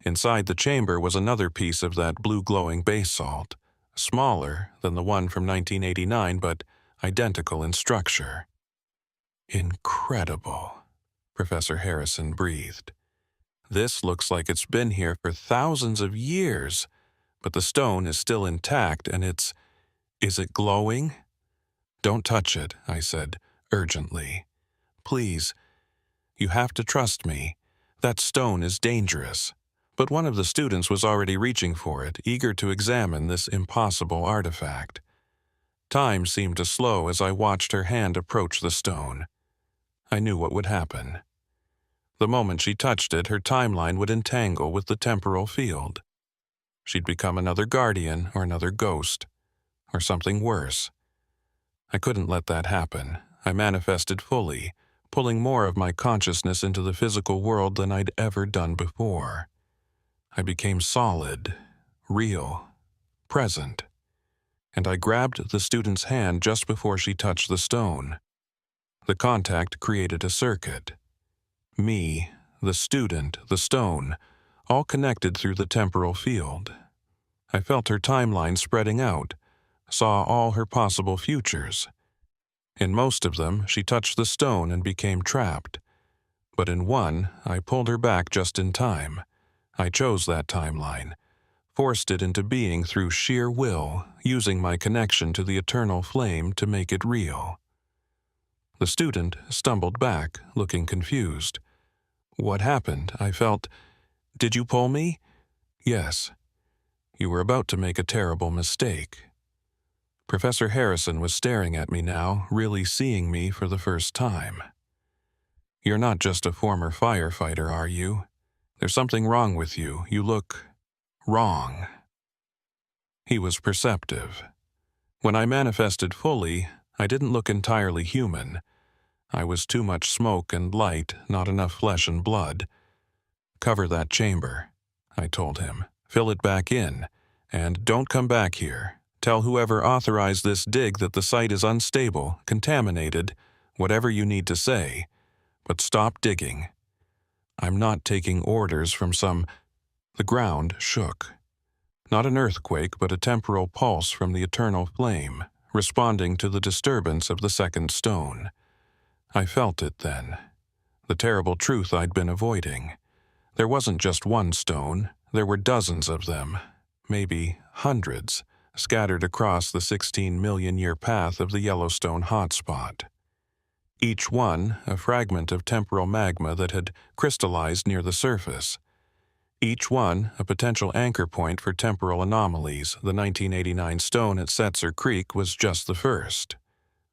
Inside the chamber was another piece of that blue-glowing basalt, smaller than the one from 1989, but identical in structure. "Incredible," Professor Harrison breathed. "This looks like it's been here for thousands of years, but the stone is still intact and is it glowing?" "Don't touch it," I said, urgently. "Please, you have to trust me. That stone is dangerous." But one of the students was already reaching for it, eager to examine this impossible artifact. Time seemed to slow as I watched her hand approach the stone. I knew what would happen. The moment she touched it, her timeline would entangle with the temporal field. She'd become another guardian or another ghost, or something worse. I couldn't let that happen. I manifested fully, pulling more of my consciousness into the physical world than I'd ever done before. I became solid, real, present, and I grabbed the student's hand just before she touched the stone. The contact created a circuit. Me, the student, the stone, all connected through the temporal field. I felt her timeline spreading out, saw all her possible futures. In most of them, she touched the stone and became trapped. But in one, I pulled her back just in time. I chose that timeline, forced it into being through sheer will, using my connection to the eternal flame to make it real. The student stumbled back, looking confused. "What happened?" I felt. "Did you pull me?" "Yes. You were about to make a terrible mistake." Professor Harrison was staring at me now, really seeing me for the first time. "You're not just a former firefighter, are you? There's something wrong with you. You look wrong." He was perceptive. When I manifested fully, I didn't look entirely human. I was too much smoke and light, not enough flesh and blood. "Cover that chamber," I told him. "Fill it back in, and don't come back here. Tell whoever authorized this dig that the site is unstable, contaminated, whatever you need to say, but stop digging. I'm not taking orders from some—" The ground shook. Not an earthquake, but a temporal pulse from the eternal flame, responding to the disturbance of the second stone. I felt it then. The terrible truth I'd been avoiding. There wasn't just one stone, there were dozens of them, maybe hundreds, scattered across the 16-million-year path of the Yellowstone hotspot. Each one a fragment of temporal magma that had crystallized near the surface. Each one a potential anchor point for temporal anomalies. The 1989 stone at Setzer Creek was just the first.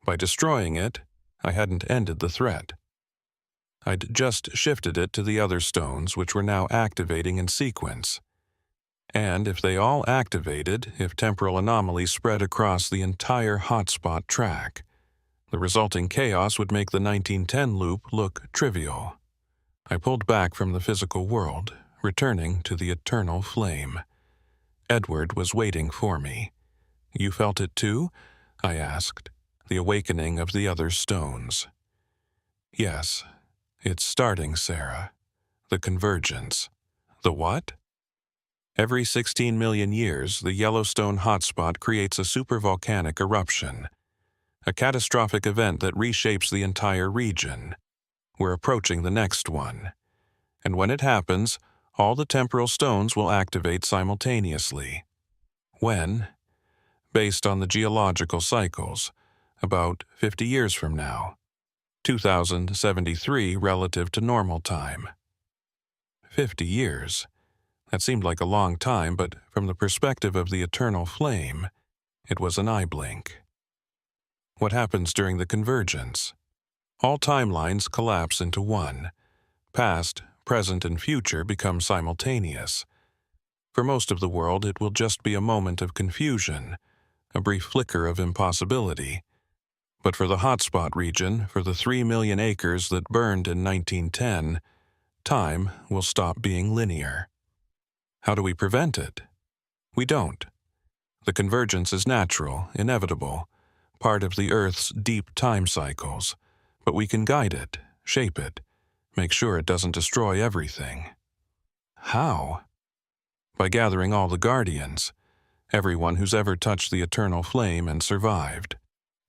By destroying it, I hadn't ended the threat. I'd just shifted it to the other stones, which were now activating in sequence. And if they all activated, if temporal anomalies spread across the entire hotspot track, the resulting chaos would make the 1910 loop look trivial. I pulled back from the physical world, returning to the eternal flame. Edward was waiting for me. "You felt it too?" I asked. "The awakening of the other stones." "Yes. It's starting, Sarah. The convergence." "The what?" "Every 16 million years, the Yellowstone hotspot creates a supervolcanic eruption. A catastrophic event that reshapes the entire region. We're approaching the next one. And when it happens, all the temporal stones will activate simultaneously. When? Based on the geological cycles, about 50 years from now. 2073 relative to normal time. 50 years. That seemed like a long time, but from the perspective of the eternal flame, it was an eye blink. What happens during the convergence? All timelines collapse into one. Past, present, and future become simultaneous. For most of the world, it will just be a moment of confusion, a brief flicker of impossibility. But for the hotspot region, for the 3 million acres that burned in 1910, time will stop being linear. How do we prevent it? We don't. The convergence is natural, inevitable, part of the Earth's deep time cycles, but we can guide it, shape it, make sure it doesn't destroy everything. How? By gathering all the guardians, everyone who's ever touched the eternal flame and survived.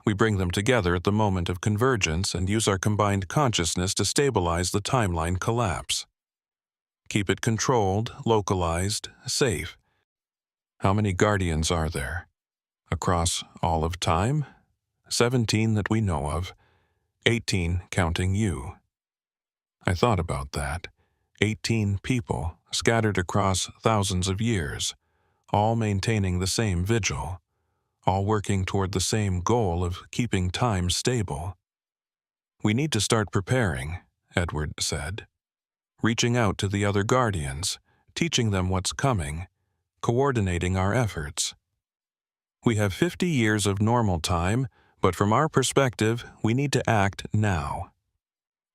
We bring them together at the moment of convergence and use our combined consciousness to stabilize the timeline collapse. Keep it controlled, localized, safe. How many guardians are there? Across all of time? 17 that we know of, 18 counting you. I thought about that. 18 people scattered across thousands of years, all maintaining the same vigil, all working toward the same goal of keeping time stable. We need to start preparing, Edward said. Reaching out to the other guardians, teaching them what's coming, coordinating our efforts. We have 50 years of normal time, but from our perspective, we need to act now.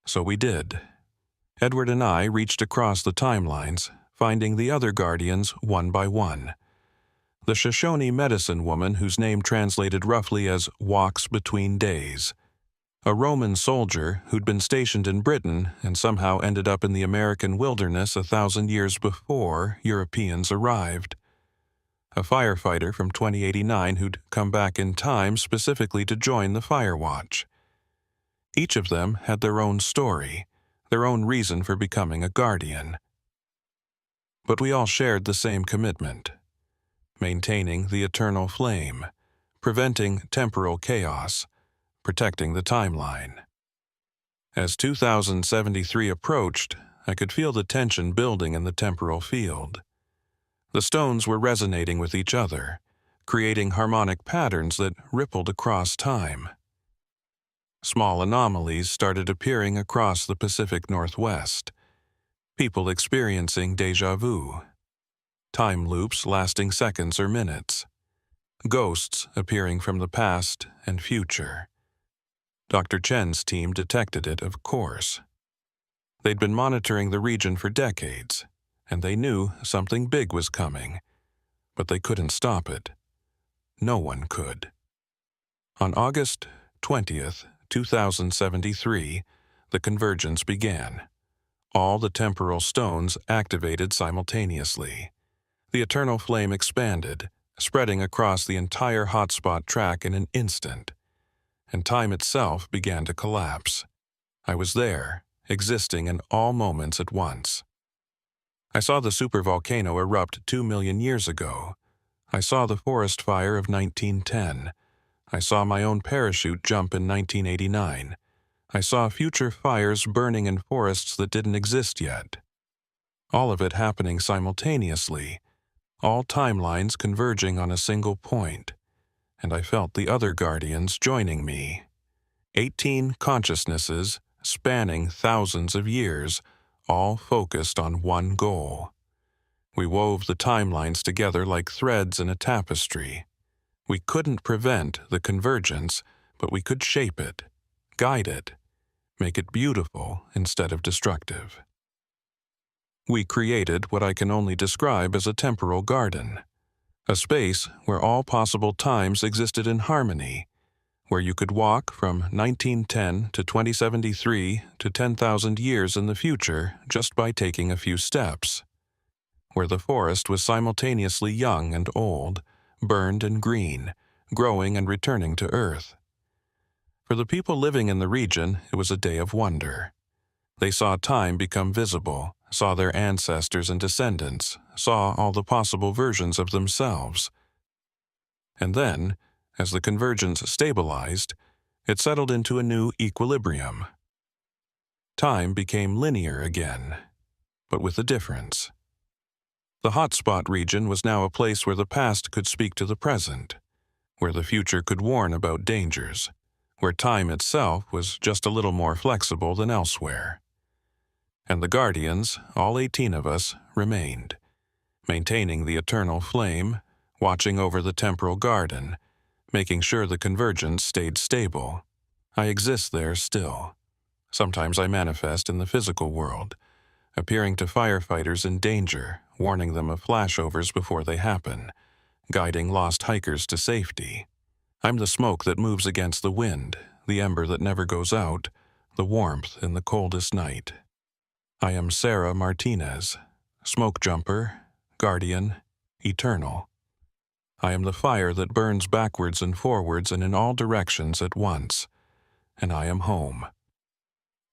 So we did. Edward and I reached across the timelines, finding the other guardians one by one. The Shoshone medicine woman whose name translated roughly as walks between days. A Roman soldier who'd been stationed in Britain and somehow ended up in the American wilderness 1,000 years before Europeans arrived. A firefighter from 2089 who'd come back in time specifically to join the Fire Watch. Each of them had their own story, their own reason for becoming a guardian. But we all shared the same commitment: maintaining the eternal flame, preventing temporal chaos, protecting the timeline. As 2073 approached, I could feel the tension building in the temporal field. The stones were resonating with each other, creating harmonic patterns that rippled across time. Small anomalies started appearing across the Pacific Northwest, people experiencing déjà vu, time loops lasting seconds or minutes, ghosts appearing from the past and future. Dr. Chen's team detected it, of course. They'd been monitoring the region for decades, and they knew something big was coming, but they couldn't stop it. No one could. On August 20th, 2073, the convergence began. All the temporal stones activated simultaneously. The eternal flame expanded, spreading across the entire hotspot track in an instant, and time itself began to collapse. I was there, existing in all moments at once. I saw the supervolcano erupt 2 million years ago. I saw the forest fire of 1910. I saw my own parachute jump in 1989. I saw future fires burning in forests that didn't exist yet. All of it happening simultaneously, all timelines converging on a single point, and I felt the other guardians joining me. 18 consciousnesses spanning thousands of years, all focused on one goal. We wove the timelines together like threads in a tapestry. We couldn't prevent the convergence, but we could shape it, guide it, make it beautiful instead of destructive. We created what I can only describe as a temporal garden, a space where all possible times existed in harmony, where you could walk from 1910 to 2073 to 10,000 years in the future just by taking a few steps, where the forest was simultaneously young and old, burned and green, growing and returning to Earth. For the people living in the region, it was a day of wonder. They saw time become visible, saw their ancestors and descendants, saw all the possible versions of themselves. And then, as the convergence stabilized, it settled into a new equilibrium. Time became linear again, but with a difference. The hotspot region was now a place where the past could speak to the present, where the future could warn about dangers, where time itself was just a little more flexible than elsewhere. And the guardians, all 18 of us, remained, maintaining the eternal flame, watching over the temporal garden, making sure the convergence stayed stable. I exist there still. Sometimes I manifest in the physical world, appearing to firefighters in danger, warning them of flashovers before they happen, guiding lost hikers to safety. I'm the smoke that moves against the wind, the ember that never goes out, the warmth in the coldest night. I am Sarah Martinez, smokejumper, guardian, eternal. I am the fire that burns backwards and forwards and in all directions at once, and I am home.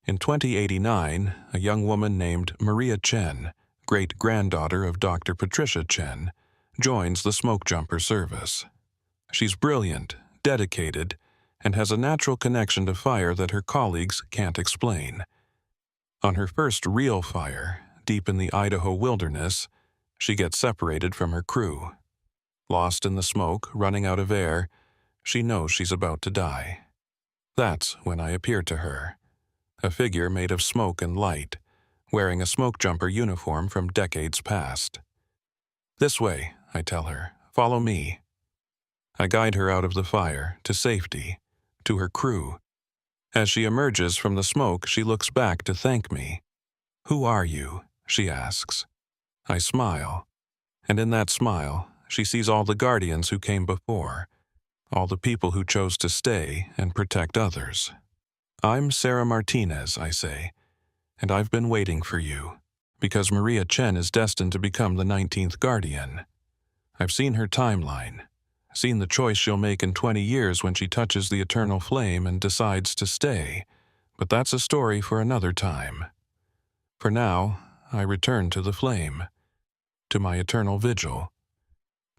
In 2089, a young woman named Maria Chen, great-granddaughter of Dr. Patricia Chen, joins the Smokejumper service. She's brilliant, dedicated, and has a natural connection to fire that her colleagues can't explain. On her first real fire, deep in the Idaho wilderness, she gets separated from her crew. Lost in the smoke, running out of air, she knows she's about to die. That's when I appear to her, a figure made of smoke and light, wearing a smokejumper uniform from decades past. "This way," I tell her. "Follow me." I guide her out of the fire, to safety, to her crew. As she emerges from the smoke, she looks back to thank me. "Who are you?" she asks. I smile, and in that smile, she sees all the guardians who came before, all the people who chose to stay and protect others. "I'm Sarah Martinez," I say, "and I've been waiting for you, because Maria Chen is destined to become the 19th Guardian. I've seen her timeline, seen the choice she'll make in 20 years when she touches the eternal flame and decides to stay, but that's a story for another time. For now, I return to the flame, to my eternal vigil,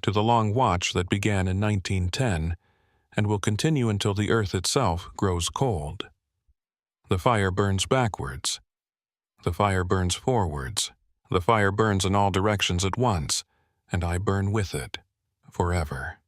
to the long watch that began in 1910 and will continue until the earth itself grows cold. The fire burns backwards. The fire burns forwards. The fire burns in all directions at once, and I burn with it, forever."